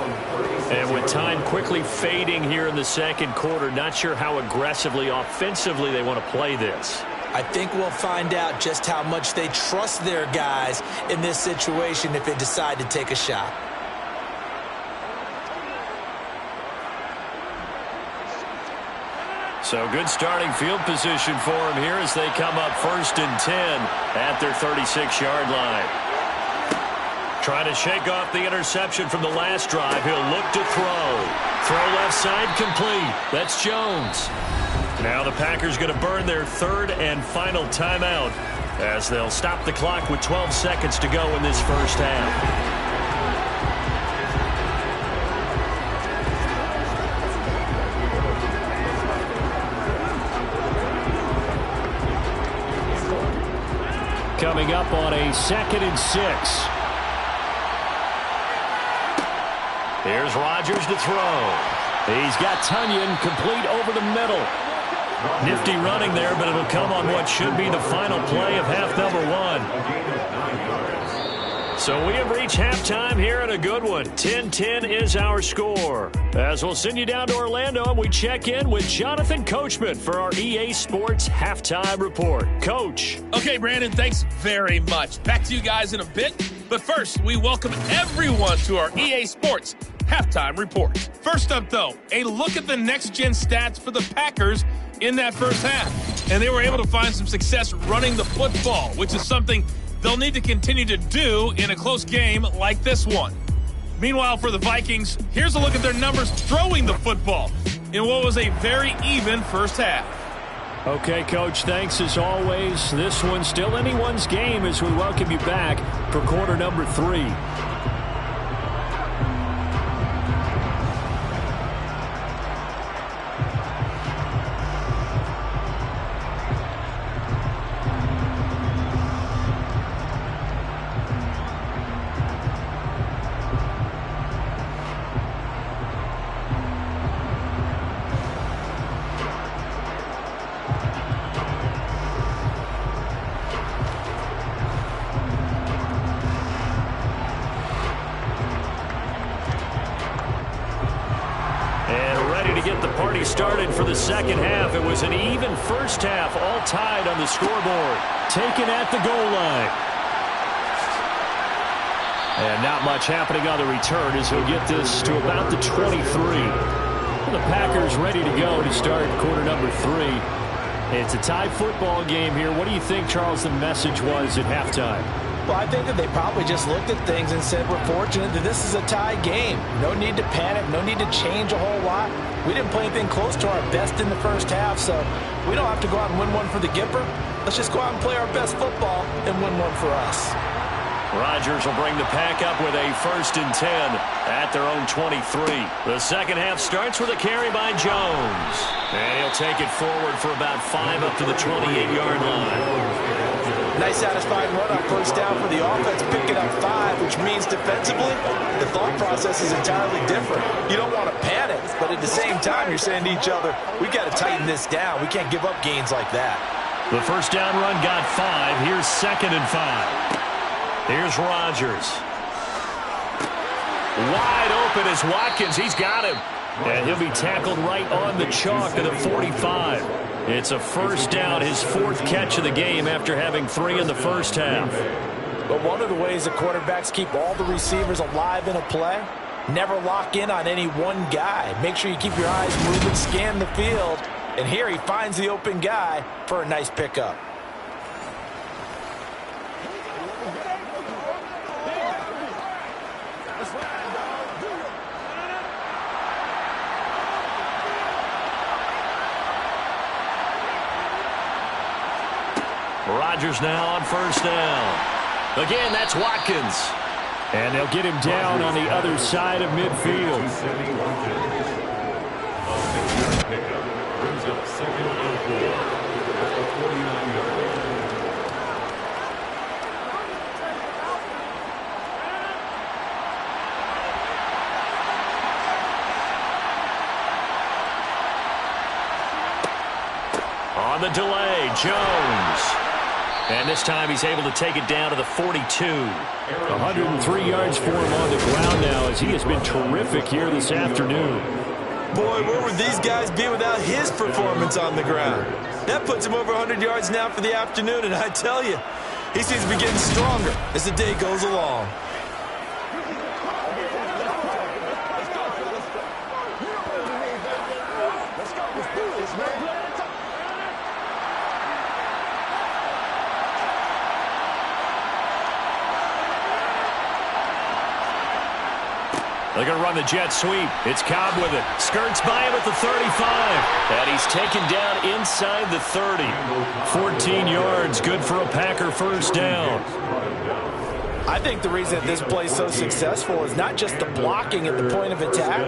And with time quickly fading here in the second quarter, not sure how aggressively, offensively they want to play this. I think we'll find out just how much they trust their guys in this situation if they decide to take a shot. So good starting field position for him here as they come up 1st and 10 at their 36-yard line. Trying to shake off the interception from the last drive. He'll look to throw. Throw left side complete. That's Jones. Now the Packers going to burn their third and final timeout as they'll stop the clock with 12 seconds to go in this first half. Coming up on a 2nd and 6. Here's Rodgers to throw. He's got Tunyon complete over the middle. Nifty running there, but it'll come on what should be the final play of half number 1. So we have reached halftime here in a good one. 10-10 is our score. As we'll send you down to Orlando, and we check in with Jonathan Coachman for our EA Sports Halftime Report. Coach. Okay, Brandon, thanks very much. Back to you guys in a bit. But first, we welcome everyone to our EA Sports Halftime Report. First up, though, a look at the next-gen stats for the Packers in that first half. And they were able to find some success running the football, which is something they'll need to continue to do in a close game like this one. Meanwhile, for the Vikings, here's a look at their numbers throwing the football in what was a very even first half. Okay, Coach, thanks as always. This one's still anyone's game as we welcome you back for quarter number 3. Started for the second half. It was an even first half, all tied on the scoreboard. Taken at the goal line. And not much happening on the return as he'll get this to about the 23. The Packers ready to go to start quarter number 3. It's a tie football game here. What do you think, Charles, the message was at halftime? Well, I think that they probably just looked at things and said, we're fortunate that this is a tie game. No need to panic. No need to change a whole lot. We didn't play anything close to our best in the first half, so we don't have to go out and win one for the Gipper. Let's just go out and play our best football and win one for us. Rodgers will bring the pack up with a 1st and 10 at their own 23. The second half starts with a carry by Jones. And he'll take it forward for about 5 up to the 28-yard line. Nice satisfying run on first down for the offense, picking up 5, which means defensively, the thought process is entirely different. You don't want to panic, but at the same time, you're saying to each other, we got to tighten this down. We can't give up gains like that. The first down run got 5. Here's 2nd and 5. Here's Rodgers. Wide open is Watkins. He's got him. And he'll be tackled right on the chalk to the 45. It's a first down, his 4th catch of the game after having 3 in the first half. But one of the ways the quarterbacks keep all the receivers alive in a play, never lock in on any one guy. Make sure you keep your eyes moving, scan the field. And here he finds the open guy for a nice pickup. Rodgers now on first down. Again, that's Watkins. And they'll get him down on the other side of midfield. Brings up 2nd and 4 at the 49-yard line. On the delay, Jones. And this time he's able to take it down to the 42. 103 yards for him on the ground now as he has been terrific here this afternoon. Boy, where would these guys be without his performance on the ground? That puts him over 100 yards now for the afternoon, and I tell you, he seems to be getting stronger as the day goes along. They're going to run the jet sweep. It's Cobb with it. Skirts by him at the 35. And he's taken down inside the 30. 14 yards, good for a Packer first down. I think the reason that this play is so successful is not just the blocking at the point of attack,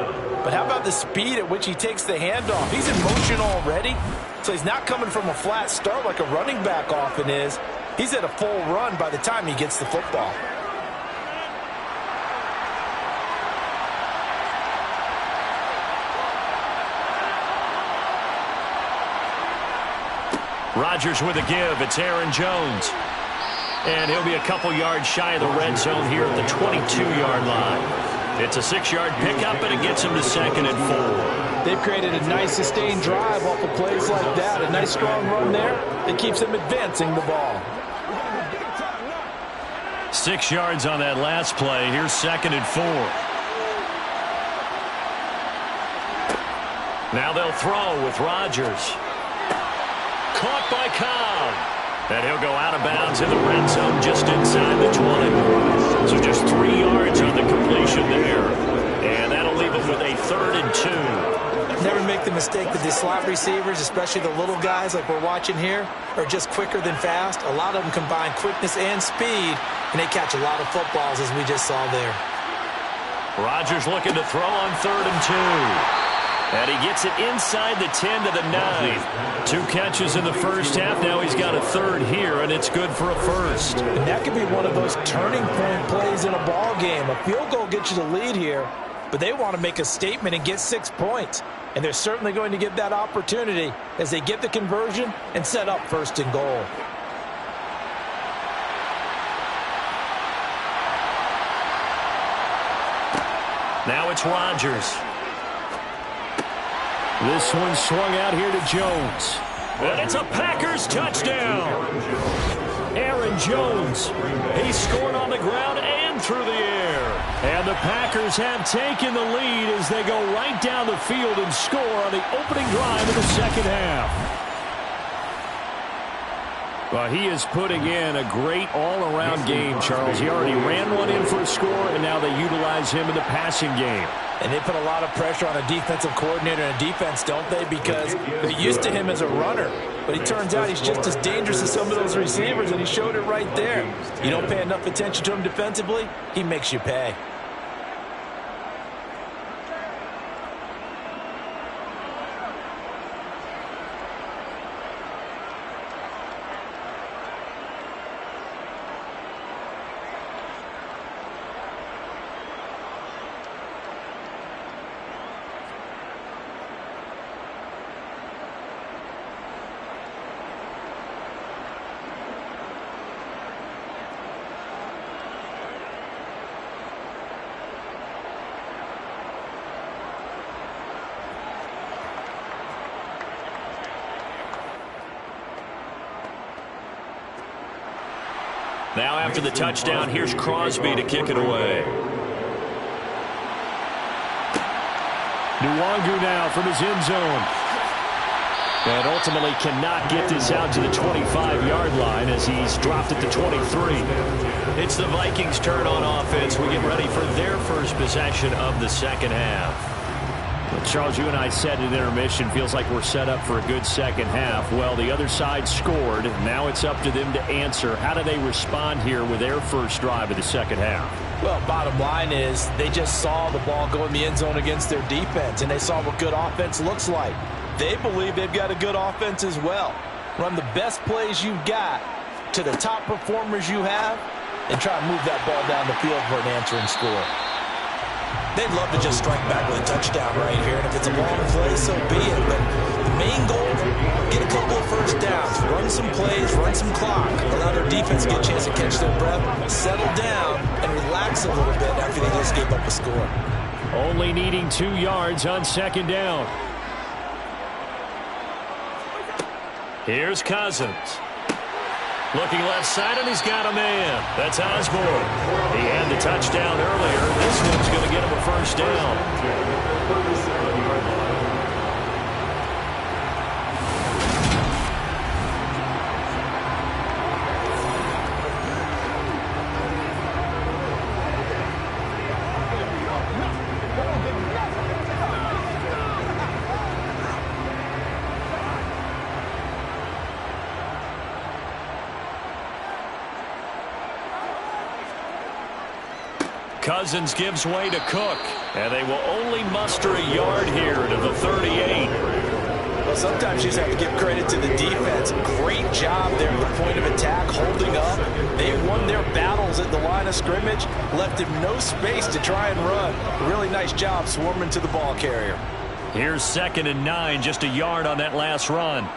but how about the speed at which he takes the handoff? He's in motion already, so he's not coming from a flat start like a running back often is. He's at a full run by the time he gets the football. Rodgers with a give. It's Aaron Jones. And he'll be a couple yards shy of the red zone here at the 22-yard line. It's a 6-yard pickup, and it gets him to 2nd and 4. They've created a nice sustained drive off of plays like that. A nice strong run there that keeps them advancing the ball. 6 yards on that last play. Here's 2nd and 4. Now they'll throw with Rodgers. Caught by Cobb. And he'll go out of bounds in the red zone just inside the 20. So just 3 yards on the completion there. And that'll leave him with a 3rd and 2. Never make the mistake that the slot receivers, especially the little guys like we're watching here, are just quicker than fast. A lot of them combine quickness and speed, and they catch a lot of footballs, as we just saw there. Rodgers looking to throw on 3rd and 2. And he gets it inside the 10 to the 9. 2 catches in the first half. Now he's got a 3rd here, and it's good for a 1st. And that could be one of those turning point plays in a ball game. A field goal gets you the lead here, but they want to make a statement and get 6 points. And they're certainly going to get that opportunity as they get the conversion and set up 1st and goal. Now it's Rodgers. This one swung out here to Jones. And it's a Packers touchdown. Aaron Jones. He scored on the ground and through the air. And the Packers have taken the lead as they go right down the field and score on the opening drive of the second half. Well, he is putting in a great all-around game, Charles. He already ran one in for a score, and now they utilize him in the passing game. And they put a lot of pressure on a defensive coordinator and a defense, don't they? Because they're used to him as a runner. But it turns out he's just as dangerous as some of those receivers, and he showed it right there. You don't pay enough attention to him defensively, he makes you pay. Now after the touchdown, here's Crosby to kick it away. Nwangu now from his end zone. And ultimately cannot get this out to the 25-yard line as he's dropped it to 23. It's the Vikings' turn on offense. We get ready for their first possession of the second half. Well, Charles, you and I said in intermission, feels like we're set up for a good second half. Well, the other side scored. Now it's up to them to answer. How do they respond here with their first drive of the second half? Well, bottom line is they just saw the ball go in the end zone against their defense, and they saw what good offense looks like. They believe they've got a good offense as well. Run the best plays you've got to the top performers you have and try to move that ball down the field for an answering score. They'd love to just strike back with a touchdown right here, and if it's a long play, so be it. But the main goal, get a couple of first downs, run some plays, run some clock, allow their defense to get a chance to catch their breath, settle down, and relax a little bit after they just gave up a score. Only needing 2 yards on second down. Here's Cousins. Looking left side, and he's got a man. That's Osborne. He had the touchdown earlier. This one's going to get him a first down. Cousins gives way to Cook, and they will only muster a yard here to the 38. Well, sometimes you just have to give credit to the defense. Great job there at the point of attack, holding up. They won their battles at the line of scrimmage, left him no space to try and run. Really nice job swarming to the ball carrier. Here's 2nd and 9, just a yard on that last run.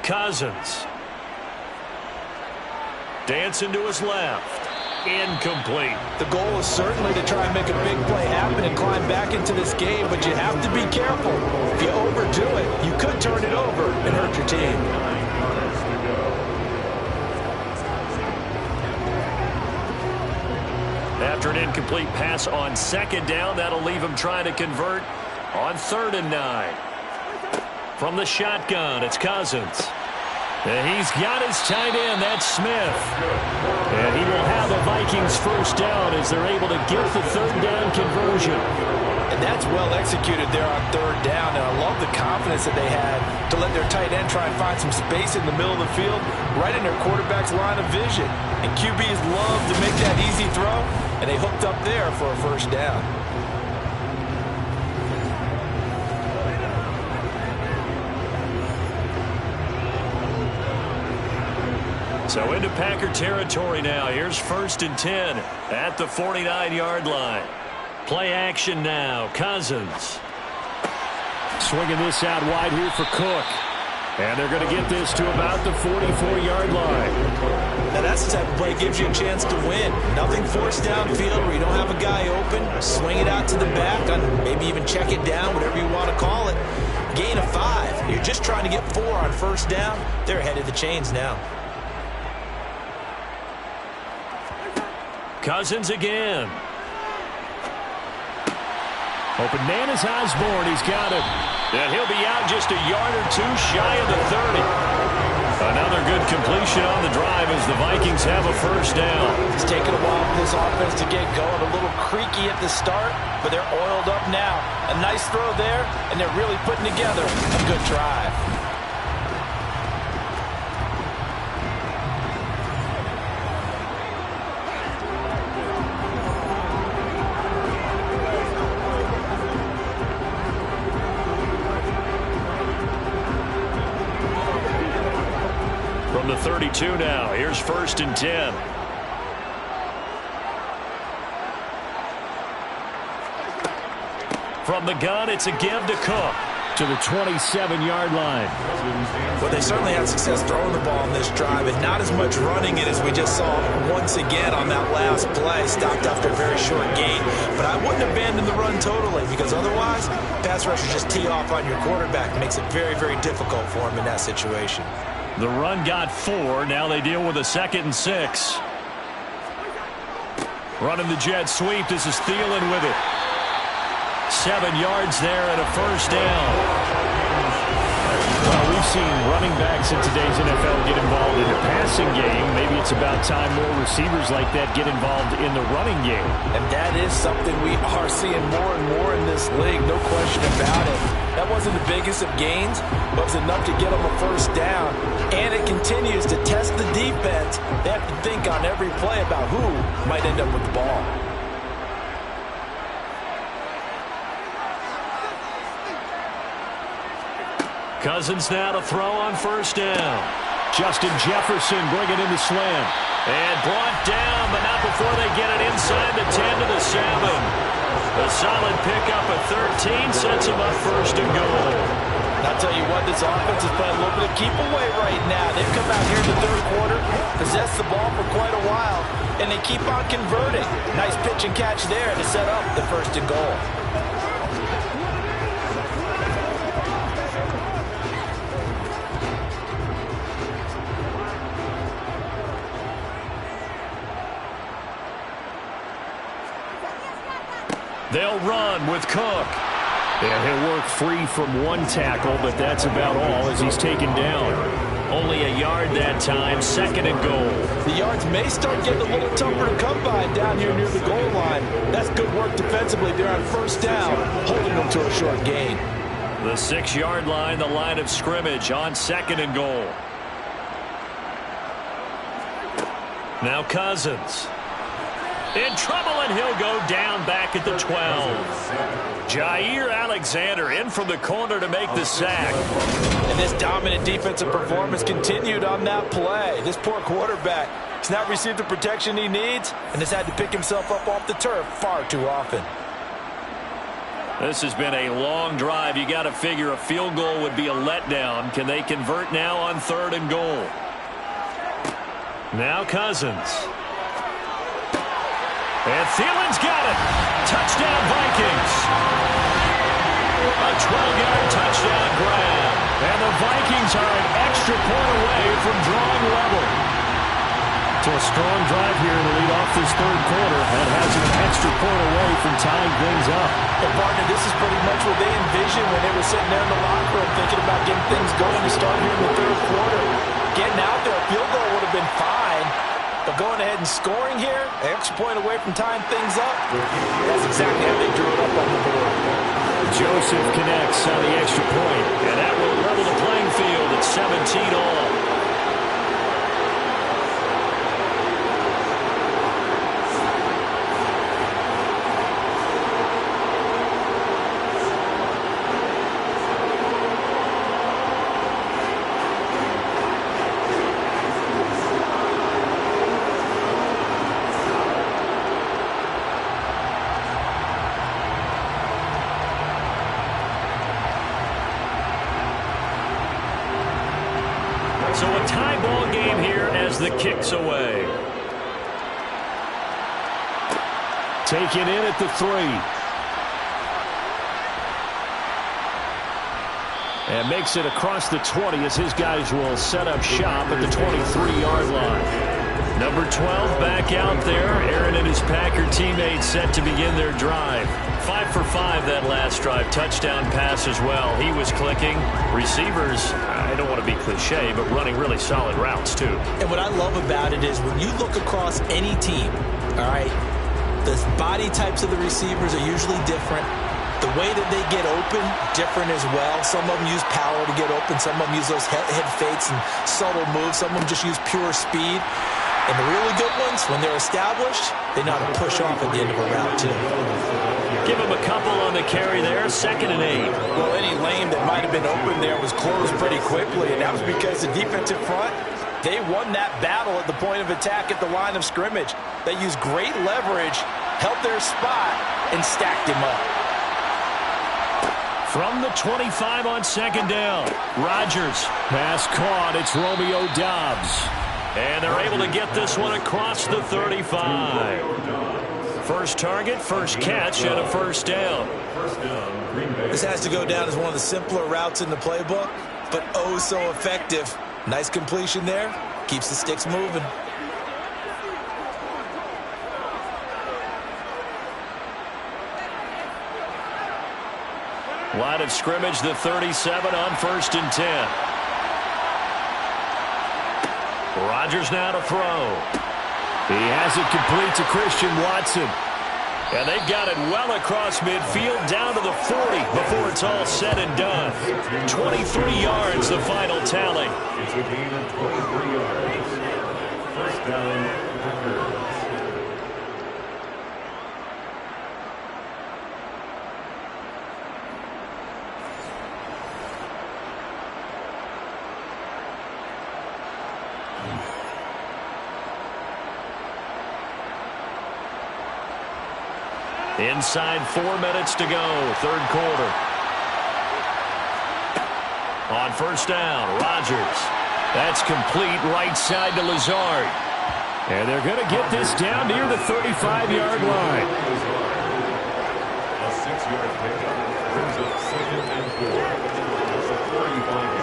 Cousins. Dancing to his left. Incomplete. The goal is certainly to try and make a big play happen and climb back into this game, but you have to be careful. If you overdo it, you could turn it over and hurt your team. After an incomplete pass on 2nd down, that'll leave him trying to convert on 3rd and 9. From the shotgun, it's Cousins. And he's got his tight end, that's Smith. And he will have the Vikings first down as they're able to get the 3rd down conversion. And that's well executed there on 3rd down. And I love the confidence that they had to let their tight end try and find some space in the middle of the field, right in their quarterback's line of vision. And QBs love to make that easy throw, and they hooked up there for a first down. So into Packer territory now. Here's 1st and 10 at the 49-yard line. Play action now. Cousins. Swinging this out wide here for Cook. And they're going to get this to about the 44-yard line. Now that's the type of play that gives you a chance to win. Nothing forced downfield where you don't have a guy open. Swing it out to the back, maybe even check it down, whatever you want to call it. Gain of 5. You're just trying to get 4 on 1st down. They're ahead of the chains now. Cousins again. Open man is Osborne. He's got it. And he'll be out just a yard or two shy of the 30. Another good completion on the drive as the Vikings have a first down. It's taken a while for this offense to get going. A little creaky at the start, but they're oiled up now. A nice throw there, and they're really putting together a good drive. From the 32 now, here's 1st and 10. From the gun, it's a give to Cook to the 27-yard line. Well, they certainly had success throwing the ball on this drive, and not as much running it as we just saw once again on that last play, stopped after a very short gain. But I wouldn't abandon the run totally, because otherwise, pass rushers just tee off on your quarterback. It makes it very, very difficult for him in that situation. The run got 4. Now they deal with a 2nd and 6. Running the jet sweep. This is Thielen with it. 7 yards there and a first down. Well, we've seen running backs in today's NFL get involved in the passing game. Maybe it's about time more receivers like that get involved in the running game. And that is something we are seeing more and more in this league, no question about it. That wasn't the biggest of gains, but it was enough to get them a first down. And it continues to test the defense. They have to think on every play about who might end up with the ball. Cousins now to throw on first down. Justin Jefferson bringing in the slant. And brought down, but not before they get it inside the 10 to the 7. A solid pickup at 13 sets him up 1st and goal. I'll tell you what, this offense is playing a little bit of keep away right now. They've come out here in the 3rd quarter, possessed the ball for quite a while, and they keep on converting. Nice pitch and catch there to set up the 1st and goal. They'll run with Cook. Yeah, he'll work free from one tackle, but that's about all as he's taken down. Only a yard that time, 2nd and goal. The yards may start getting a little tougher to come by down here near the goal line. That's good work defensively there on first down, holding them to a short gain. The 6-yard line, the line of scrimmage on 2nd and goal. Now Cousins. In trouble, and he'll go down back at the 12. Jair Alexander in from the corner to make the sack. And this dominant defensive performance continued on that play. This poor quarterback has not received the protection he needs and has had to pick himself up off the turf far too often. This has been a long drive. You got to figure a field goal would be a letdown. Can they convert now on 3rd and goal? Now Cousins. And Thielen's got it. Touchdown, Vikings. A 12-yard touchdown grab. And the Vikings are an extra point away from drawing level. So a strong drive here to lead off this 3rd quarter. That has an extra point away from tying things up. And partner, this is pretty much what they envisioned when they were sitting there in the locker room thinking about getting things going to start here in the 3rd quarter. Getting out there, a field goal would have been fine. But going ahead and scoring here, an extra point away from tying things up, that's exactly how they drew it up on the board. Joseph connects on the extra point, and that will level the playing field at 17 all. So a tie ball game here as the kick's away. Taken in at the 3. And makes it across the 20 as his guys will set up shop at the 23-yard line. Number 12 back out there. Aaron and his Packer teammates set to begin their drive. 5 for 5 that last drive. Touchdown pass as well. He was clicking. Receivers, I don't want to be cliche, but running really solid routes too. And what I love about it is when you look across any team, all right, the body types of the receivers are usually different. The way that they get open, different as well. Some of them use power to get open. Some of them use those head fakes and subtle moves. Some of them just use pure speed. And the really good ones, when they're established, they know how to push off at the end of a route, too. Give him a couple on the carry there. 2nd and 8. Well, any lane that might have been open there was closed pretty quickly, and that was because the defensive front, they won that battle at the point of attack at the line of scrimmage. They used great leverage, held their spot, and stacked him up. From the 25 on 2nd down. Rodgers. Pass caught. It's Romeo Doubs. And they're able to get this one across the 35. First target, first catch, and a first down. This has to go down as one of the simpler routes in the playbook, but oh so effective. Nice completion there. Keeps the sticks moving. Line of scrimmage, the 37 on 1st and 10. Rodgers now to throw. He has it complete to Christian Watson. And they've got it well across midfield down to the 40 before it's all said and done. 23 yards, the final tally. It's a gain of 23 yards. First down, Packers. Inside 4 minutes to go, 3rd quarter. On 1st down, Rodgers. That's complete right side to Lazard. And they're going to get this down near the 35-yard line. A 6-yard pickup brings up 2nd and 4. That's a 35-yard line.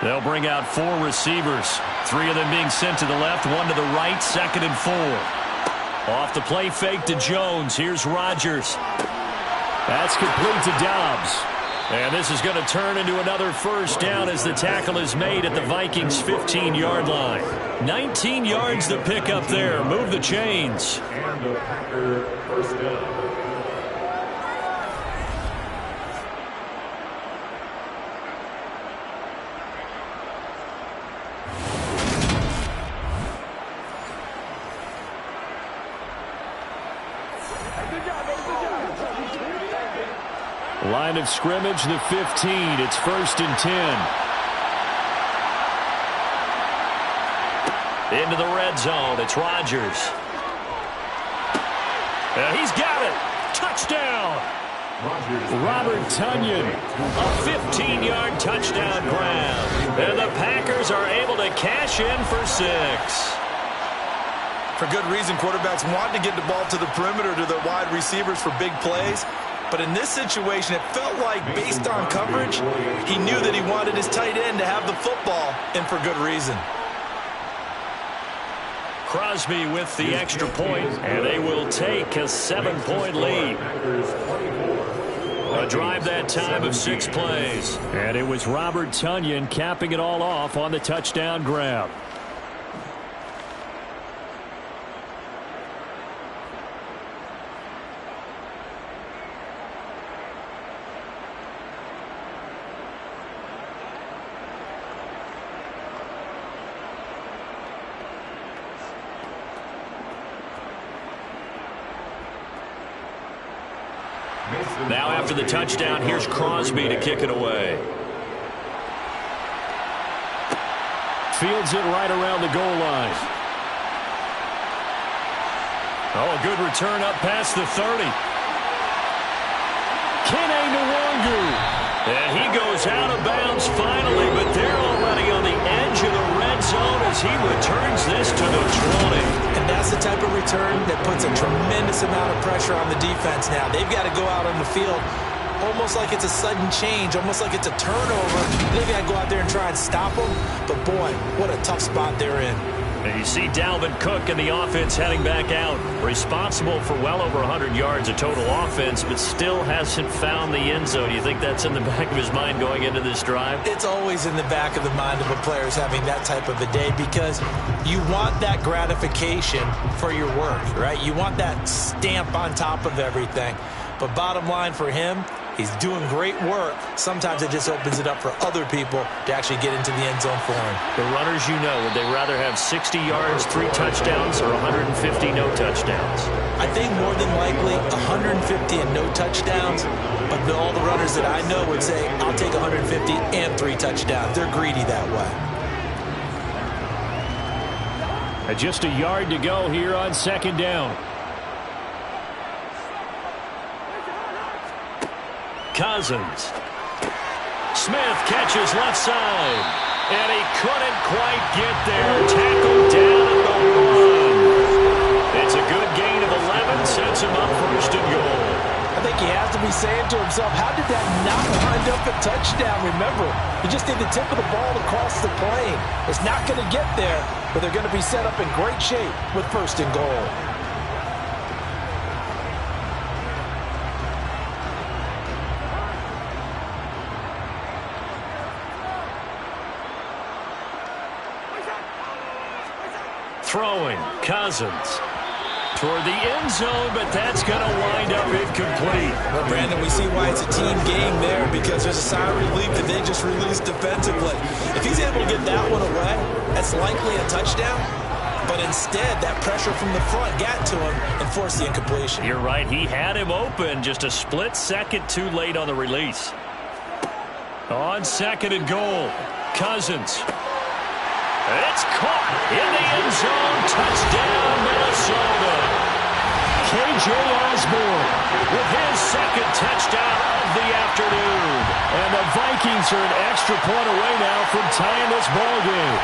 They'll bring out 4 receivers. 3 of them being sent to the left, 1 to the right, 2nd and 4. Off the play fake to Jones. Here's Rodgers. That's complete to Doubs. And this is going to turn into another first down as the tackle is made at the Vikings' 15-yard line. 19 yards to pick up there. Move the chains. And the Packer first down. Line of scrimmage, the 15. It's 1st and 10. Into the red zone. It's Rodgers. He's got it. Touchdown. Robert Tonyan. A 15-yard touchdown grab. And the Packers are able to cash in for 6. For good reason, quarterbacks want to get the ball to the perimeter to their wide receivers for big plays. But in this situation, it felt like, based on coverage, he knew that he wanted his tight end to have the football, and for good reason. Crosby with the extra point, and they will take a 7-point lead. A drive that time of 6 plays. And it was Robert Tonyan capping it all off on the touchdown grab. Now after the touchdown, here's Crosby to kick it away. Fields it right around the goal line. Oh, a good return up past the 30. Kene Nwangu. And he goes out of bounds finally, but they're already on the edge of the red zone as he returns this to the 20. And that's the type of return that puts a tremendous amount of pressure on the defense now. They've got to go out on the field almost like it's a sudden change, almost like it's a turnover. They got to go out there and try and stop them. But, boy, what a tough spot they're in. And you see Dalvin Cook and the offense heading back out, responsible for well over 100 yards of total offense, but still hasn't found the end zone. You think that's in the back of his mind going into this drive? It's always in the back of the mind of a player having that type of a day, because you want that gratification for your work, right? You want that stamp on top of everything. But bottom line for him, he's doing great work. Sometimes it just opens it up for other people to actually get into the end zone for him. The runners, you know, would they rather have 60 yards, 3 touchdowns, or 150 no touchdowns? I think more than likely 150 and no touchdowns. But all the runners that I know would say, I'll take 150 and 3 touchdowns. They're greedy that way. And just a yard to go here on second down. Cousins. Smith catches left side. And he couldn't quite get there. Tackled down at the 1. It's a good gain of 11. Sets him up first and goal. I think he has to be saying to himself, how did that not wind up a touchdown? Remember, you just need the tip of the ball to cross the plane. It's not going to get there, but they're going to be set up in great shape with first and goal. Throwing, Cousins toward the end zone, but that's going to wind up incomplete. Well, Brandon, we see why it's a team game there, because there's a sigh of relief that they just released defensively. If he's able to get that one away, that's likely a touchdown. But instead, that pressure from the front got to him and forced the incompletion. You're right. He had him open, just a split second too late on the release. On second and goal, Cousins. It's caught in the end zone. Touchdown, Minnesota. K.J. Osborne with his second touchdown of the afternoon. And the Vikings are an extra point away now from tying this ball game.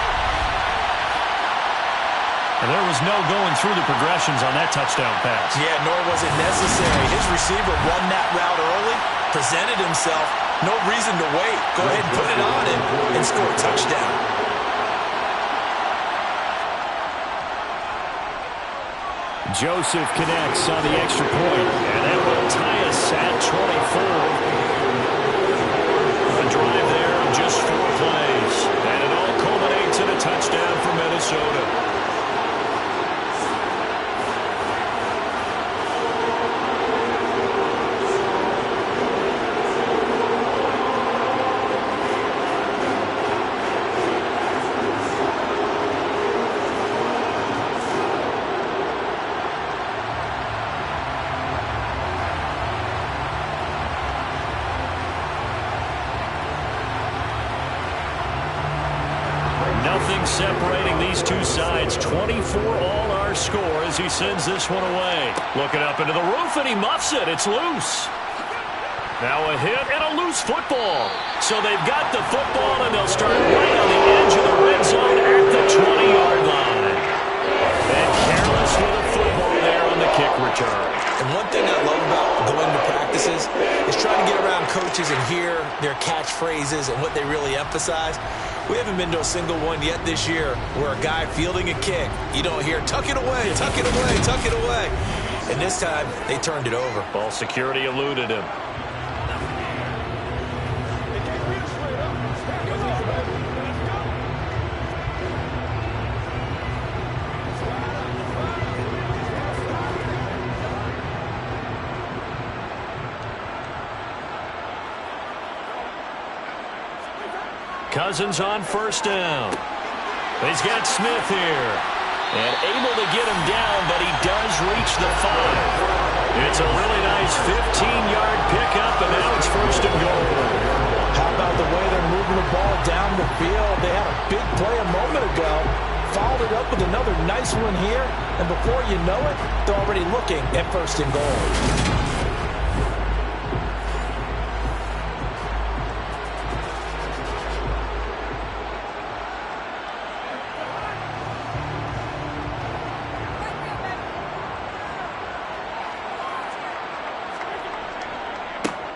And there was no going through the progressions on that touchdown pass. Yeah, nor was it necessary. His receiver won that route early, presented himself. No reason to wait. Go ahead and put it on him and score a touchdown. Joseph connects on the extra point, and that will tie us at 24. A drive there of just 4 plays, and it all culminates in a touchdown for Minnesota. Separating these two sides, 24 all our score as he sends this one away. Looking up into the roof, and he muffs it. It's loose. Now a hit and a loose football. So they've got the football, and they'll start right on the edge of the red zone at the 20-yard line. And careless with a football there on the kick return. And one thing I love about going to practices is trying to get around coaches and hear their catchphrases and what they really emphasize. We haven't been to a single one yet this year where a guy fielding a kick, you don't hear, tuck it away, tuck it away, tuck it away. And this time, they turned it over. Ball security eluded him. Cousins on first down. He's got Smith here. And able to get him down, but he does reach the 5. It's a really nice 15-yard pickup, and now it's first and goal. How about the way they're moving the ball down the field? They had a big play a moment ago. Followed it up with another nice one here. And before you know it, they're already looking at first and goal.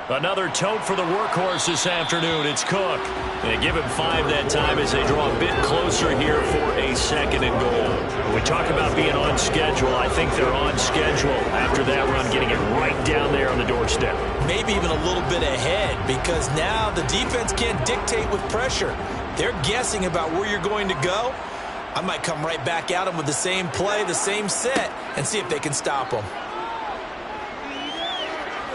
Another tote for the workhorse this afternoon. It's Cook. They give him 5 that time as they draw a bit closer here for a 2nd and goal. When we talk about being on schedule, I think they're on schedule after that run, getting it right down there on the doorstep. Maybe even a little bit ahead, because now the defense can't dictate with pressure. They're guessing about where you're going to go. I might come right back at them with the same play, the same set, and see if they can stop them.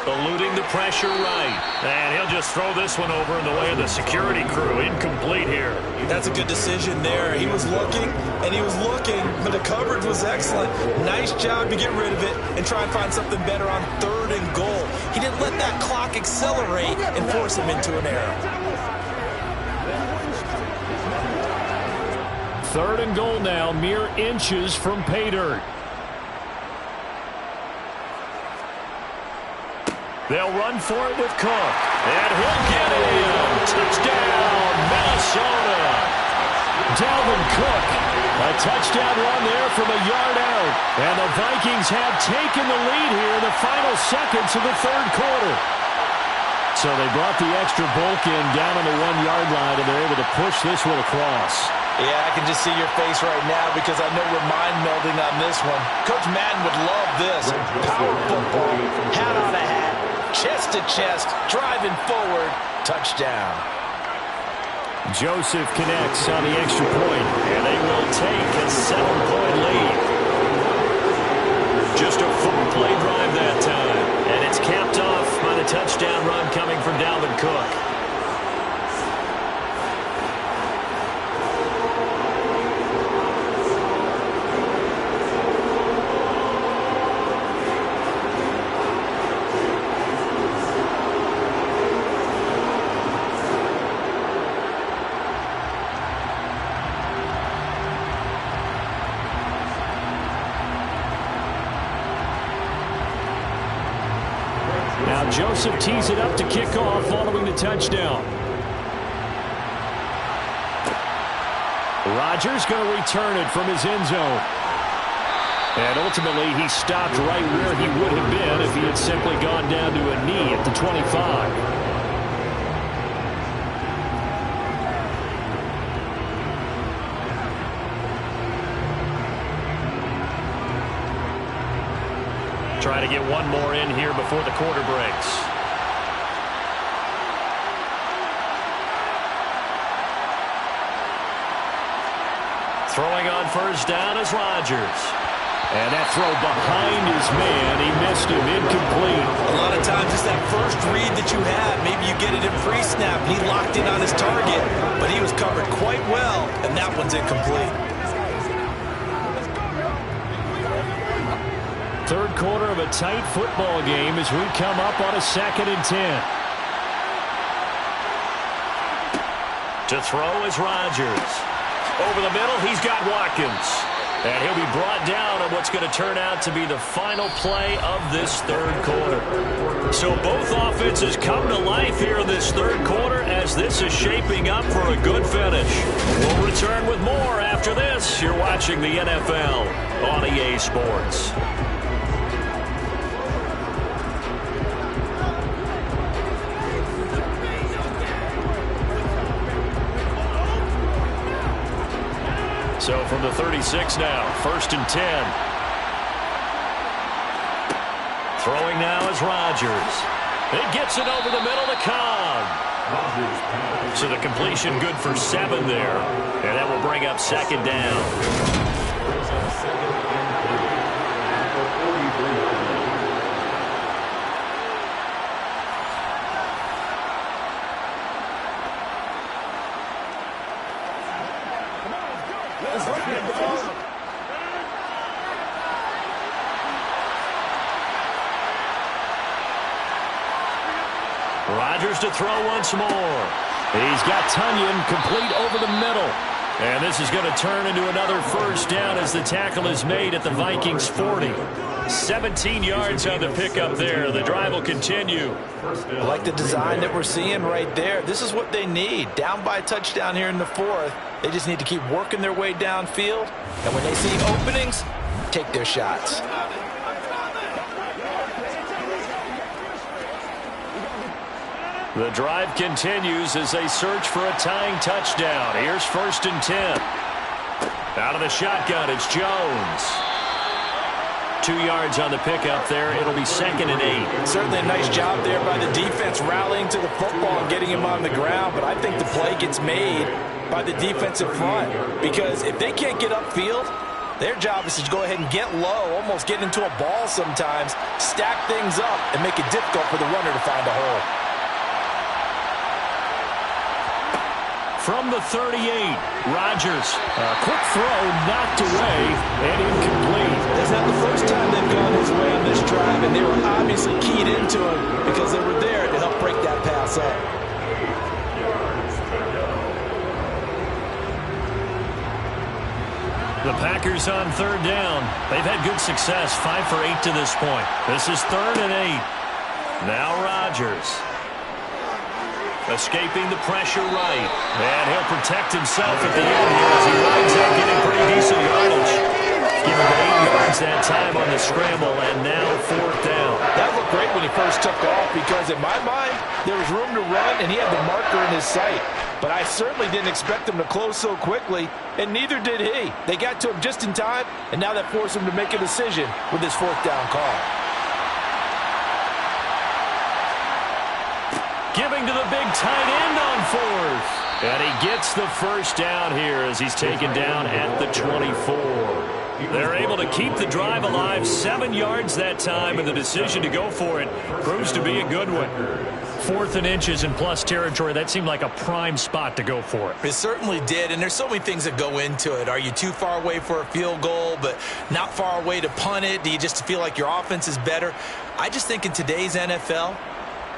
Eluding the pressure right. And he'll just throw this one over in the way of the security crew. Incomplete here. That's a good decision there. He was looking, and he was looking, but the coverage was excellent. Nice job to get rid of it and try and find something better on 3rd and goal. He didn't let that clock accelerate and force him into an error. 3rd and goal now, mere inches from pay dirt. They'll run for it with Cook. And he'll get in. Touchdown, Minnesota. Dalvin Cook. A touchdown run there from a yard out. And the Vikings have taken the lead here in the final seconds of the 3rd quarter. So they brought the extra bulk in down on the 1-yard line, and they're able to push this one across. Yeah, I can just see your face right now because I know we're mind melding on this one. Coach Madden would love this. Power football, hat on a hat, chest to chest, driving forward, touchdown. Joseph connects on the extra point, and they will take a 7-point lead. Just a 4-play drive that time, and it's capped off by the touchdown run coming from Dalvin Cook. Now Joseph tees it up to kick off following the touchdown. Rodgers going to return it from his end zone. And ultimately he stopped right where he would have been if he had simply gone down to a knee at the 25. Trying to get one more in here before the quarter breaks. Throwing on 1st down is Rodgers. And that throw behind his man, he missed him, incomplete. A lot of times it's that first read that you have. Maybe you get it in pre-snap. He locked in on his target, but he was covered quite well, and that one's incomplete. 3rd quarter of a tight football game as we come up on a 2nd and 10. To throw is Rodgers. Over the middle, he's got Watkins. And he'll be brought down on what's going to turn out to be the final play of this 3rd quarter. So both offenses come to life here in this 3rd quarter as this is shaping up for a good finish. We'll return with more after this. You're watching the NFL on EA Sports. So from the 36 now, 1st and 10. Throwing now is Rodgers. It gets it over the middle to Cobb. So the completion good for 7 there. And that will bring up 2nd down. Rodgers to throw once more. He's got Tunyon complete over the middle. And this is going to turn into another 1st down as the tackle is made at the Vikings 40. 17 yards on the pickup there. The drive will continue. I like the design that we're seeing right there. This is what they need. Down by a touchdown here in the 4th. They just need to keep working their way downfield. And when they see openings, take their shots. The drive continues as they search for a tying touchdown. Here's 1st and 10. Out of the shotgun, it's Jones. 2 yards on the pickup there. It'll be 2nd and 8. Certainly a nice job there by the defense rallying to the football and getting him on the ground, but I think the play gets made by the defensive front because if they can't get upfield, their job is to go ahead and get low, almost get into a ball sometimes, stack things up, and make it difficult for the runner to find a hole. From the 38, Rodgers. A quick throw knocked away and incomplete. That's not the first time they've gone his way on this drive, and they were obviously keyed into him because they were there to help break that pass up. The Packers on 3rd down. They've had good success, 5 for 8 to this point. This is 3rd and 8. Now Rodgers. Escaping the pressure right. And he'll protect himself at the end here as he rides out, getting pretty decent yardage. Give him 8 yards that time on the scramble, and now 4th down. That looked great when he first took off because in my mind, there was room to run, and he had the marker in his sight. But I certainly didn't expect him to close so quickly, and neither did he. They got to him just in time, and now that forced him to make a decision with his 4th down call. Giving to the big tight end on 4th. And he gets the 1st down here as he's taken down at the 24. They're able to keep the drive alive, 7 yards that time, and the decision to go for it proves to be a good one. 4th and inches in plus territory, that seemed like a prime spot to go for it. It certainly did, and there's so many things that go into it. Are you too far away for a field goal, but not far away to punt it? Do you just feel like your offense is better? I just think in today's NFL,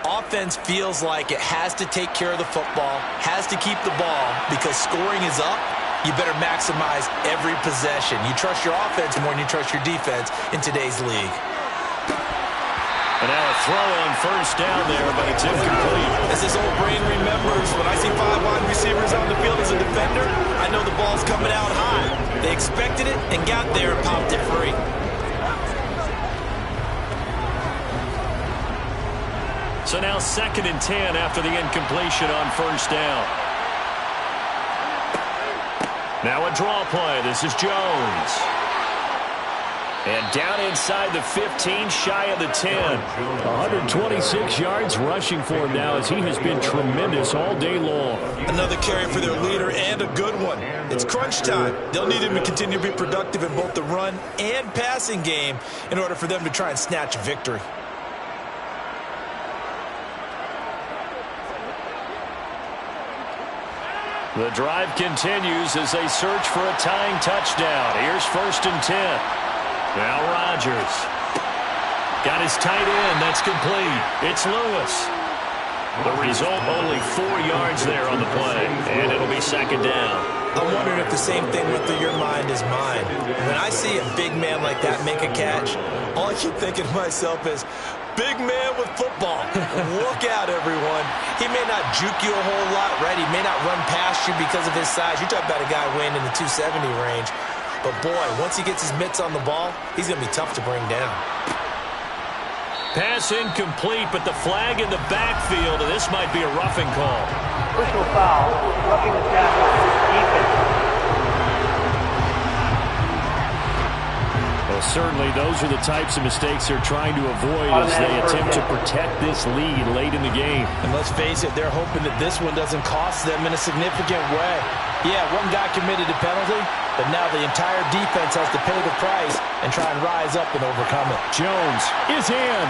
offense feels like it has to take care of the football, has to keep the ball, because scoring is up. You better maximize every possession. You trust your offense more than you trust your defense in today's league. And now a throw on 1st down there, but it's incomplete. As this old brain remembers, when I see 5 wide receivers on the field as a defender, I know the ball's coming out high. They expected it and got there and popped it free. So now 2nd and 10 after the incompletion on 1st down. Now a draw play. This is Jones. And down inside the 15, shy of the 10. 126 yards rushing for him now as he has been tremendous all day long. Another carry for their leader and a good one. It's crunch time. They'll need him to continue to be productive in both the run and passing game in order for them to try and snatch a victory. The drive continues as they search for a tying touchdown. Here's 1st and 10. Now Rodgers. Got his tight end. That's complete. It's Lewis. The result, only 4 yards there on the play. And it'll be 2nd down. I'm wondering if the same thing went through your mind as mine. When I see a big man like that make a catch, all I keep thinking to myself is, big man with football. Look out, everyone. He may not juke you a whole lot, right? He may not run past you because of his size. You're talking about a guy weighing in the 270 range. But, boy, once he gets his mitts on the ball, he's going to be tough to bring down. Pass incomplete, but the flag in the backfield, and this might be a roughing call. Personal foul, roughing the tackle, defense. Well, certainly those are the types of mistakes they're trying to avoid as they attempt to protect this lead late in the game. And let's face it, they're hoping that this one doesn't cost them in a significant way. Yeah, one guy committed a penalty, but now the entire defense has to pay the price and try and rise up and overcome it. Jones is in.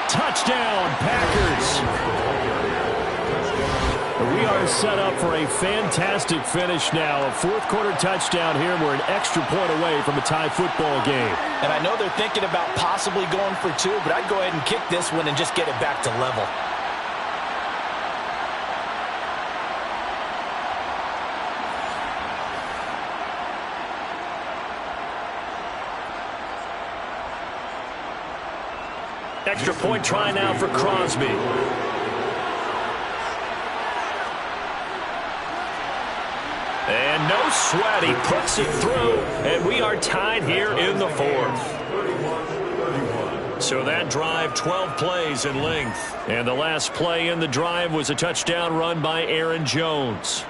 Touchdown, Packers. We are set up for a fantastic finish now. A 4th quarter touchdown here. We're an extra point away from a tie football game. And I know they're thinking about possibly going for 2, but I'd go ahead and kick this one and just get it back to level. Extra point try now for Crosby. And no sweat, he puts it through, and we are tied here in the 4th. So that drive, 12 plays in length. And the last play in the drive was a touchdown run by Aaron Jones.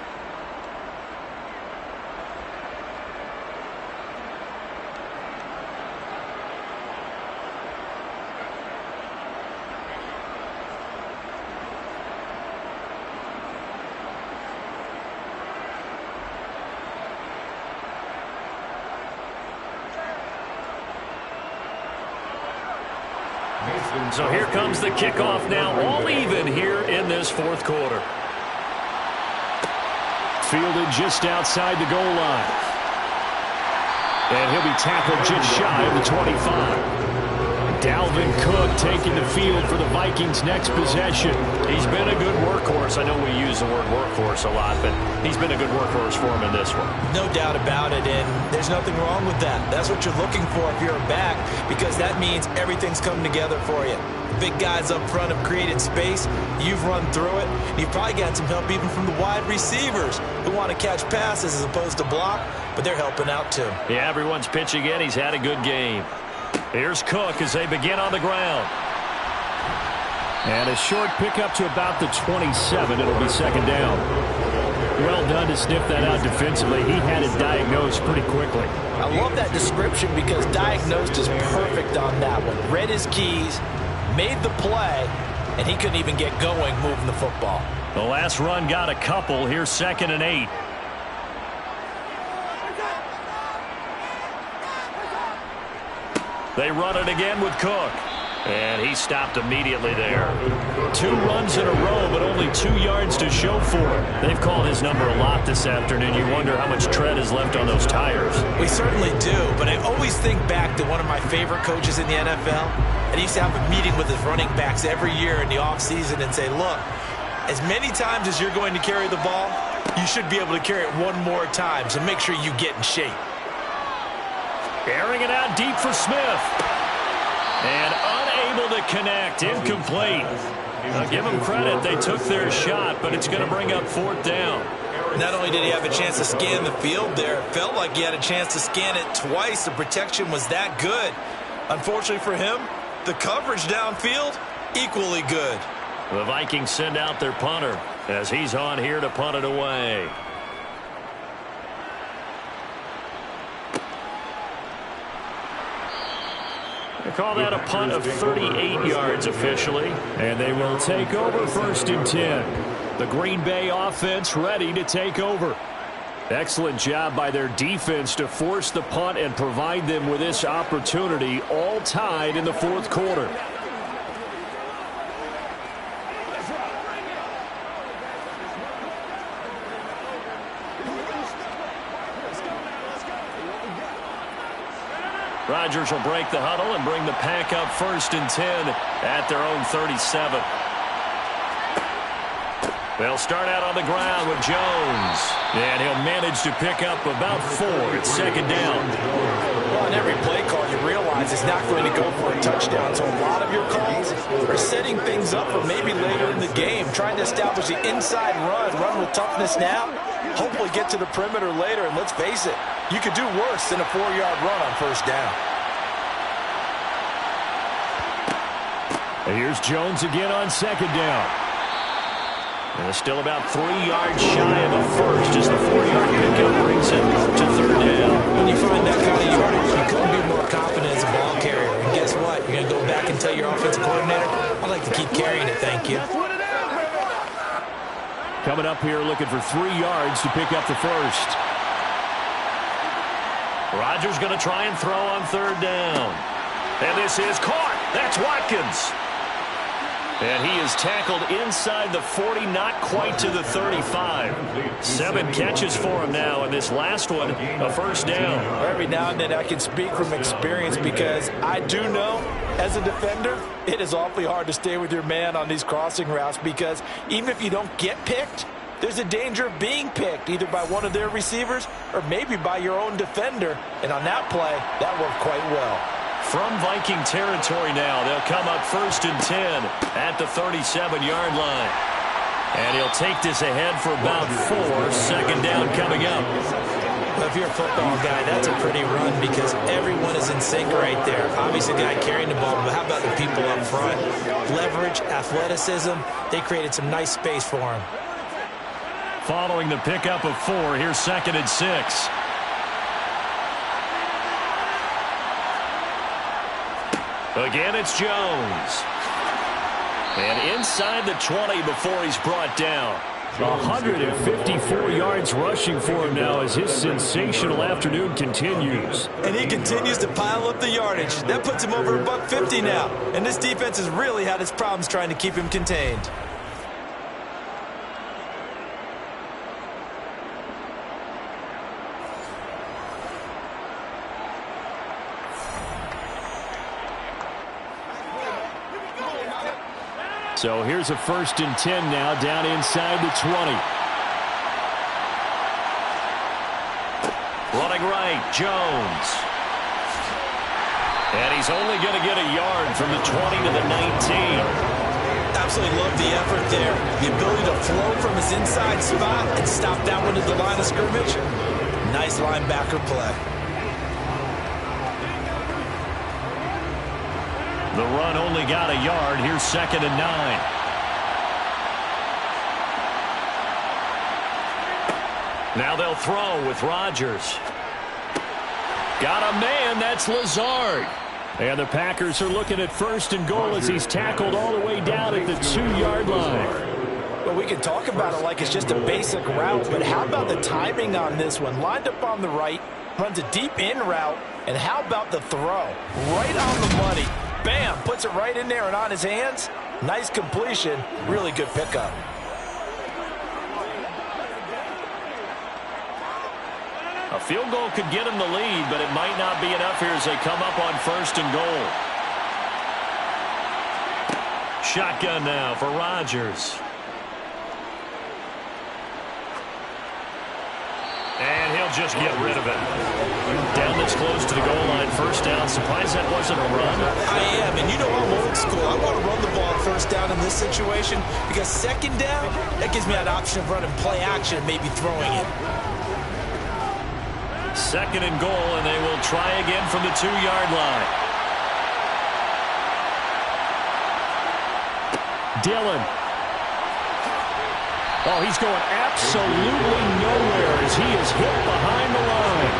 So here comes the kickoff now, all even here in this fourth quarter. Fielded just outside the goal line. And he'll be tackled just shy of the 25. Dalvin Cook taking the field for the Vikings' next possession. He's been a good workhorse. I know we use the word workhorse a lot, but he's been a good workhorse for him in this one. No doubt about it, and there's nothing wrong with that. That's what you're looking for if you're a back, because that means everything's coming together for you. The big guys up front have created space. You've run through it. And you've probably got some help even from the wide receivers who want to catch passes as opposed to block, but they're helping out too. Yeah, everyone's pitching in. He's had a good game. Here's Cook as they begin on the ground. And a short pickup to about the 27. It'll be second down. Well done to sniff that out defensively. He had it diagnosed pretty quickly. I love that description because diagnosed is perfect on that one. Read his keys, made the play, and he couldn't even get going moving the football. The last run got a couple. Here's 2nd and 8. They run it again with Cook. And he stopped immediately there. 2 runs in a row, but only 2 yards to show for it. They've called his number a lot this afternoon. You wonder how much tread is left on those tires. We certainly do, but I always think back to one of my favorite coaches in the NFL. And he used to have a meeting with his running backs every year in the offseason and say, look, as many times as you're going to carry the ball, you should be able to carry it one more time, so make sure you get in shape. Airing it out deep for Smith. And unable to connect. Incomplete. I'll give them credit. They took their shot, but it's going to bring up 4th down. Not only did he have a chance to scan the field there, it felt like he had a chance to scan it twice. The protection was that good. Unfortunately for him, the coverage downfield, equally good. The Vikings send out their punter as he's on here to punt it away. They call that a punt of 38 yards officially. And they will take over 1st and 10. The Green Bay offense ready to take over. Excellent job by their defense to force the punt and provide them with this opportunity, all tied in the 4th quarter. Rodgers will break the huddle and bring the pack up 1st and 10 at their own 37. They'll start out on the ground with Jones. And he'll manage to pick up about 4 at 2nd down. Well, on every play call, you realize it's not going to go for a touchdown. So a lot of your calls are setting things up for maybe later in the game, trying to establish the inside run with toughness now, hopefully get to the perimeter later. And let's face it, you could do worse than a 4-yard run on 1st down. And here's Jones again on 2nd down. And it's still about 3 yards shy of a first as the 4-yard pickup brings it to 3rd down. When you find that kind of yardage, you couldn't be more confident as a ball carrier. And guess what? You're going to go back and tell your offensive coordinator, I'd like to keep carrying it, thank you. Coming up here looking for 3 yards to pick up the first. Rodgers going to try and throw on 3rd down. And this is caught. That's Watkins. And he is tackled inside the 40, not quite to the 35. 7 catches for him now, and this last one, a 1st down. Every now and then I can speak from experience because I do know, as a defender, it is awfully hard to stay with your man on these crossing routes because even if you don't get picked, there's a danger of being picked either by one of their receivers or maybe by your own defender. And on that play, that worked quite well. From Viking territory now, they'll come up 1st and 10 at the 37-yard line. And he'll take this ahead for about 4. 2nd down coming up. Well, if you're a football guy, that's a pretty run because everyone is in sync right there. Obviously, the guy carrying the ball, but how about the people up front? Leverage, athleticism, they created some nice space for him. Following the pickup of 4, here's 2nd and 6. Again, it's Jones. And inside the 20 before he's brought down. 154 yards rushing for him now as his sensational afternoon continues. And he continues to pile up the yardage. That puts him over $150 now. And this defense has really had its problems trying to keep him contained. So here's a 1st and 10 now down inside the 20. Running right, Jones. And he's only going to get a yard from the 20 to the 19. Absolutely love the effort there. The ability to flow from his inside spot and stop that one at the line of scrimmage. Nice linebacker play. The run only got a yard. Here's 2nd and 9. Now they'll throw with Rodgers. Got a man. That's Lazard. And the Packers are looking at 1st and goal as he's tackled all the way down at the 2-yard line. Well, we can talk about it like it's just a basic route, but how about the timing on this one? Lined up on the right, runs a deep in route, and how about the throw? Right on the money. Bam, puts it right in there and on his hands. Nice completion, really good pickup. A field goal could get him the lead, but it might not be enough here as they come up on 1st and goal. Shotgun now for Rodgers. And he'll just get rid of it. Down this close to the goal line, 1st down. Surprised that wasn't a run. I am, and you know I'm old school. I want to run the ball on 1st down in this situation because 2nd down, that gives me an option of running play action and maybe throwing it. 2nd and goal, and they will try again from the 2-yard line. Dillon. Oh, he's going absolutely nowhere as he is hit behind the line.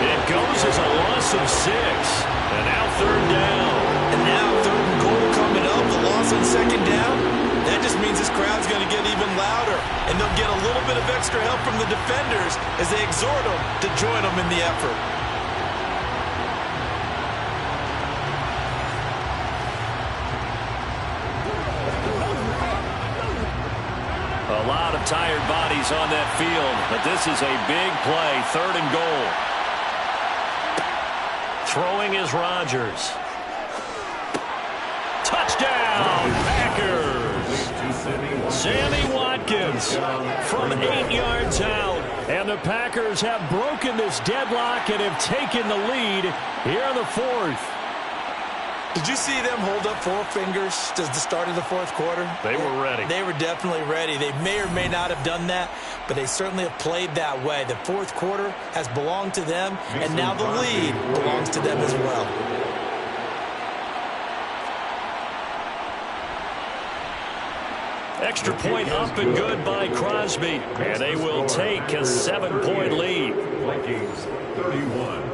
It goes as a loss of 6. And now 3rd down. And now 3rd and goal coming up. The loss on 2nd down. That just means this crowd's going to get even louder. And they'll get a little bit of extra help from the defenders as they exhort them to join them in the effort. A lot of tired bodies on that field, but this is a big play. 3rd and goal. Throwing is Rodgers. Touchdown, Packers. Sammy Watkins from 8 yards out. And the Packers have broken this deadlock and have taken the lead here in the 4th. Did you see them hold up 4 fingers at the start of the 4th quarter? They were ready. They were definitely ready. They may or may not have done that, but they certainly have played that way. The 4th quarter has belonged to them, and now the lead belongs to them as well. Extra point up and good by Crosby, and they will take a 7-point lead. Vikings 31.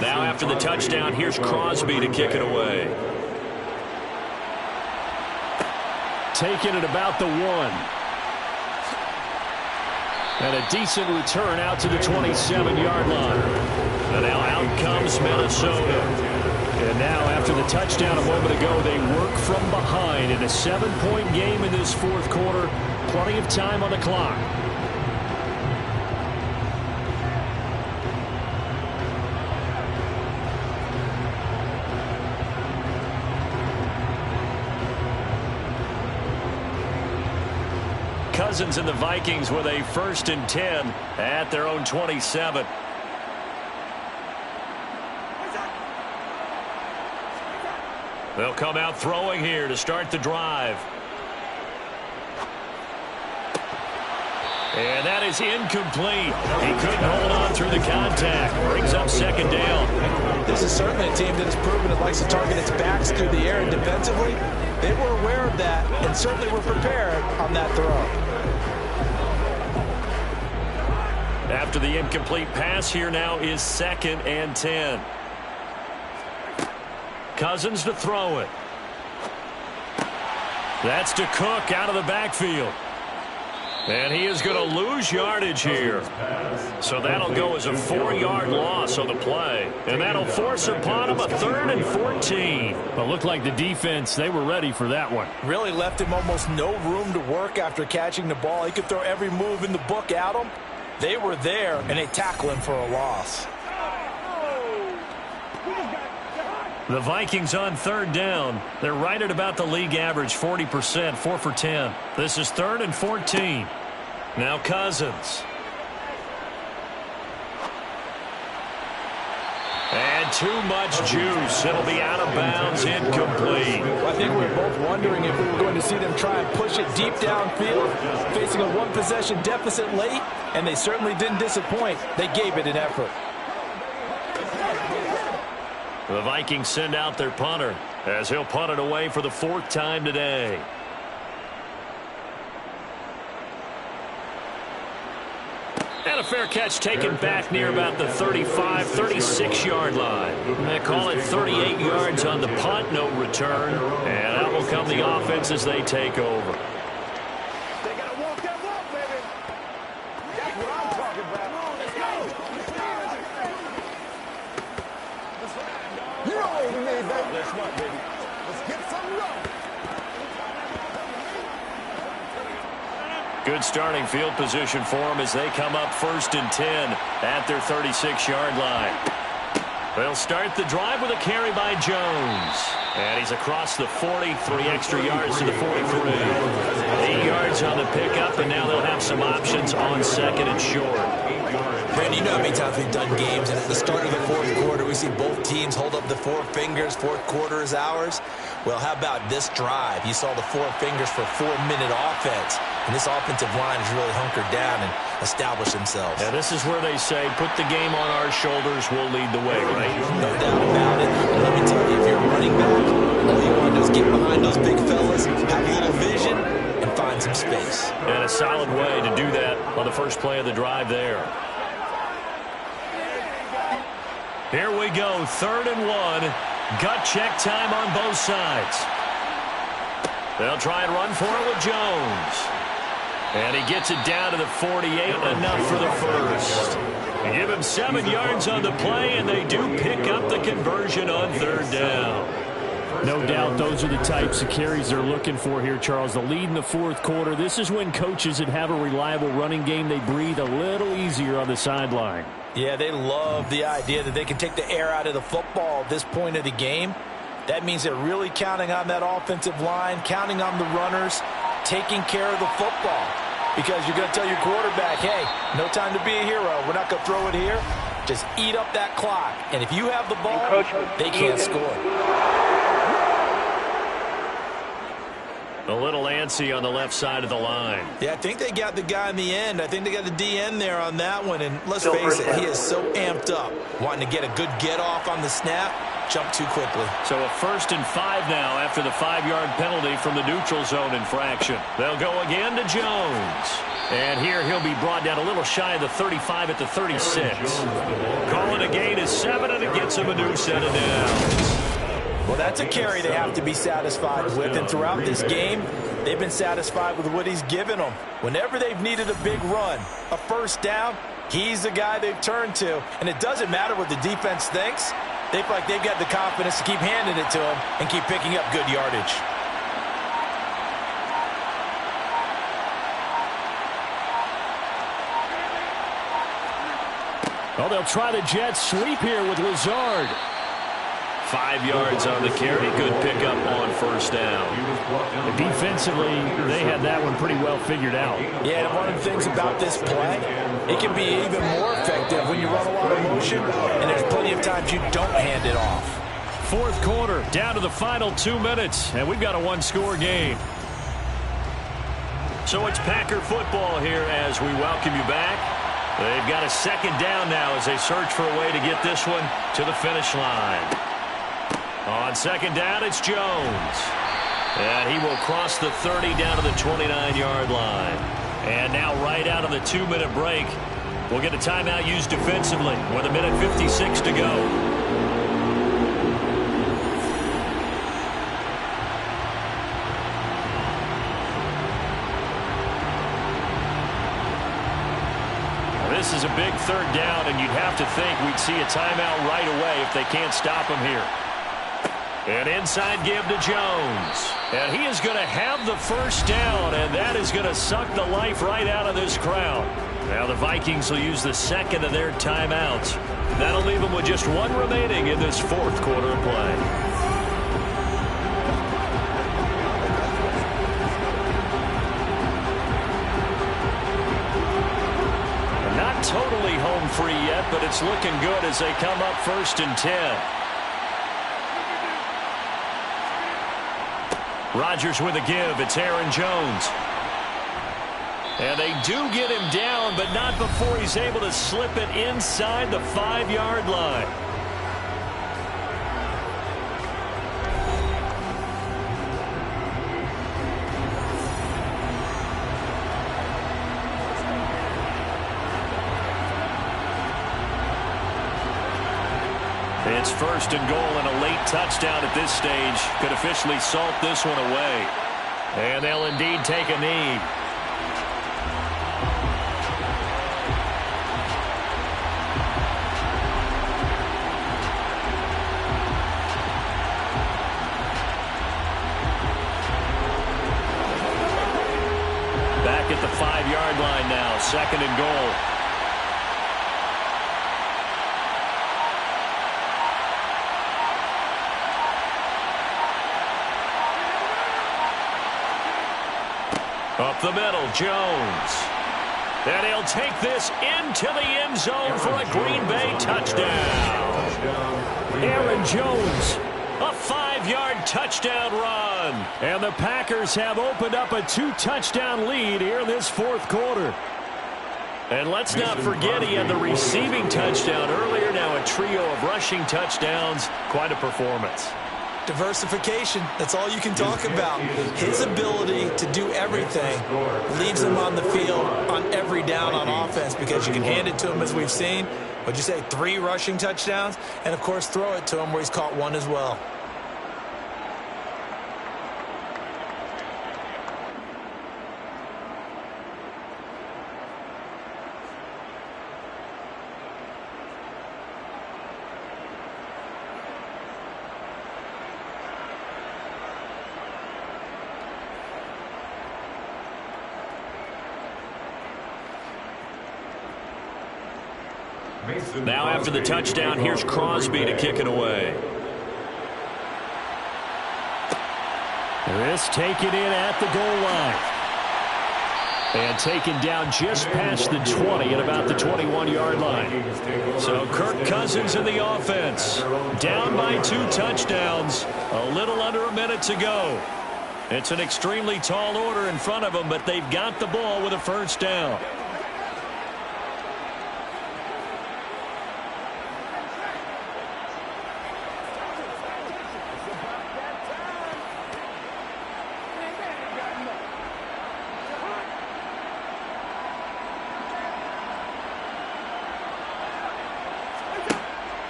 Now after the touchdown, here's Crosby to kick it away. Taking it about the 1. And a decent return out to the 27-yard line. And now out comes Minnesota. And now after the touchdown a moment ago, they work from behind in a 7-point game in this 4th quarter. Plenty of time on the clock. Cousins and the Vikings with a 1st and 10 at their own 27. They'll come out throwing here to start the drive. And that is incomplete. He couldn't hold on through the contact. Brings up 2nd down. This is certainly a team that has proven it likes to target its backs through the air, and defensively, they were aware of that and certainly were prepared on that throw. After the incomplete pass, here now is 2nd and 10. Cousins to throw it. That's to Cook out of the backfield. And he is going to lose yardage here. So that'll go as a 4-yard loss on the play. And that'll force upon him a 3rd and 14. But looked like the defense, they were ready for that one. Really left him almost no room to work after catching the ball. He could throw every move in the book at him. They were there, and they tackle him for a loss. The Vikings on 3rd down. They're right at about the league average, 40%, 4 for 10. This is 3rd and 14. Now Cousins. And too much juice. It'll be out of bounds, incomplete. Well, I think we were both wondering if we were going to see them try and push it deep downfield, facing a 1-possession deficit late, and they certainly didn't disappoint. They gave it an effort. The Vikings send out their punter as he'll punt it away for the 4th time today. And a fair catch taken back near about the 35, 36-yard line. They call it 38 yards on the punt, no return. And out will come the offense as they take over. They got to walk that walk, baby. That's what I'm talking about. Let's go. You know what we need, baby. Let's what, baby? Let's get some love. Good starting field position for them as they come up 1st and 10 at their 36-yard line. They'll start the drive with a carry by Jones. And he's across the 40, 3 extra yards to the 43. 8 yards on the pickup, and now they'll have some options on 2nd and short. Brandon, you know how many times we've done games, and at the start of the 4th quarter, we see both teams hold up the 4 fingers. 4th quarter is ours. Well, how about this drive? You saw the 4 fingers for 4-minute offense, and this offensive line has really hunkered down and established themselves. Yeah, this is where they say, put the game on our shoulders, we'll lead the way, right? No doubt about it. And let me tell you, if you're a running back, all you want to do is get behind those big fellas, have a little vision, and find some space. And a solid way to do that on the first play of the drive there. Here we go, 3rd and 1. Gut check time on both sides. They'll try and run for it with Jones. And he gets it down to the 48, enough for the first. Give him 7 yards on the play, and they do pick up the conversion on 3rd down. No doubt those are the types of carries they're looking for here, Charles. The lead in the 4th quarter. This is when coaches that have a reliable running game, they breathe a little easier on the sideline. Yeah, they love the idea that they can take the air out of the football at this point of the game. That means they're really counting on that offensive line, counting on the runners, taking care of the football. Because you're going to tell your quarterback, hey, no time to be a hero. We're not going to throw it here. Just eat up that clock. And if you have the ball, they can't score. A little antsy on the left side of the line. Yeah, I think they got the guy in the end. I think they got the DN there on that one. And let's face it, he is so amped up, wanting to get a good get-off on the snap, jump too quickly. So a 1st and 5 now after the 5-yard penalty from the neutral zone infraction. They'll go again to Jones. And here he'll be brought down a little shy of the 35 at the 36. Calling a gain is 7, and it gets him a new set of downs. Well, that's a carry they have to be satisfied with. And throughout this game, they've been satisfied with what he's given them. Whenever they've needed a big run, a 1st down, he's the guy they've turned to. And it doesn't matter what the defense thinks. They feel like they've got the confidence to keep handing it to him and keep picking up good yardage. Oh, they'll try the jet sweep here with Lazard. 5 yards on the carry. Good pickup on first down. Defensively, they had that one pretty well figured out. Yeah, and one of the things about this play, it can be even more effective when you run a lot of motion, and there's plenty of times you don't hand it off. Fourth quarter, down to the final 2 minutes, and we've got a one-score game. So it's Packer football here as we welcome you back. They've got a second down now as they search for a way to get this one to the finish line. On second down, it's Jones. And he will cross the 30 down to the 29-yard line. And now right out of the 2-minute break, we'll get a timeout used defensively with 1:56 to go. This is a big third down, and you'd have to think we'd see a timeout right away if they can't stop him here. An inside give to Jones. And he is going to have the first down, and that is going to suck the life right out of this crowd. Now the Vikings will use the second of their timeouts. That'll leave them with just one remaining in this fourth quarter of play. Totally home free yet, but it's looking good as they come up 1st and 10. Rodgers with a give. It's Aaron Jones. And they do get him down, but not before he's able to slip it inside the 5-yard line. It's 1st and goal, and a late touchdown at this stage could officially salt this one away. And they'll indeed take a knee. Back at the 5-yard line now, 2nd and goal. Up the middle, Jones. And he'll take this into the end zone for a Green Bay touchdown. Aaron Jones, a 5-yard touchdown run. And the Packers have opened up a 2-touchdown lead here in this fourth quarter. And let's not forget he had the receiving touchdown earlier. Now a trio of rushing touchdowns. Quite a performance. Diversification, that's all you can talk about. His ability to do everything leaves him on the field on every down on offense because you can hand it to him as we've seen. What'd you say, 3 rushing touchdowns? And, of course, throw it to him where he's caught 1 as well. Now after the touchdown, here's Crosby to kick it away. This taken in at the goal line. And taken down just past the 20 at about the 21-yard line. So Kirk Cousins in the offense. Down by 2 touchdowns. A little under a minute to go. It's an extremely tall order in front of them, but they've got the ball with a first down.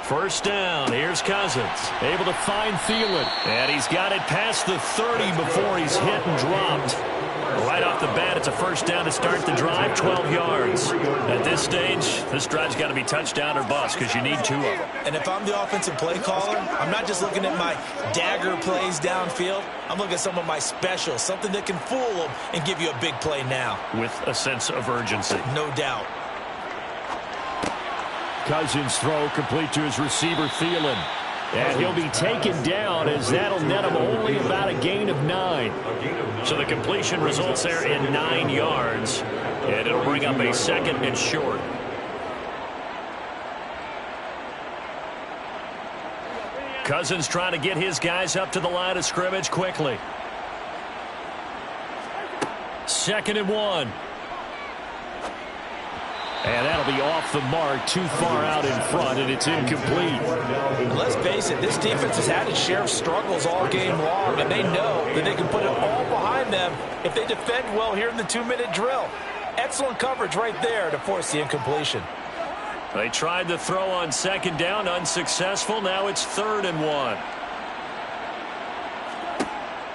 First down, here's Cousins. Able to find Thielen. And he's got it past the 30 before he's hit and dropped. Right off the bat, it's a first down to start the drive, 12 yards. At this stage, this drive's got to be touchdown or bust because you need 2 of them. And if I'm the offensive play caller, I'm not just looking at my dagger plays downfield. I'm looking at some of my specials, something that can fool them and give you a big play now. With a sense of urgency. No doubt. Cousins throw complete to his receiver, Thielen. And he'll be taken down as that'll net him only about a gain of 9. So the completion results there in 9 yards. And it'll bring up a 2nd and short. Cousins trying to get his guys up to the line of scrimmage quickly. 2nd and 1. And that'll be off the mark, too far out in front, and it's incomplete. And let's face it, this defense has had its share of struggles all game long, and they know that they can put it all behind them if they defend well here in the 2-minute drill. Excellent coverage right there to force the incompletion. They tried to throw on 2nd down, unsuccessful. Now it's 3rd and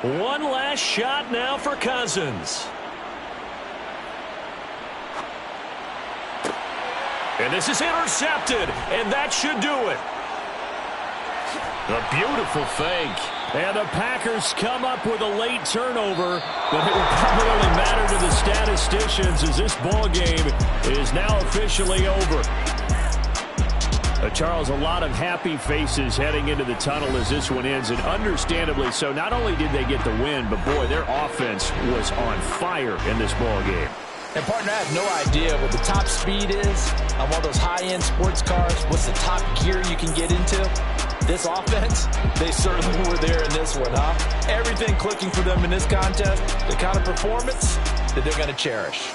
1. One last shot now for Cousins. And this is intercepted, and that should do it. A beautiful fake. And the Packers come up with a late turnover, but it will probably only matter to the statisticians as this ball game is now officially over. Charles, a lot of happy faces heading into the tunnel as this one ends, and understandably so. Not only did they get the win, but boy, their offense was on fire in this ball game. And, partner, I have no idea what the top speed is on one of those high-end sports cars. What's the top gear you can get into? This offense, they certainly were there in this one, huh? Everything clicking for them in this contest, the kind of performance that they're going to cherish.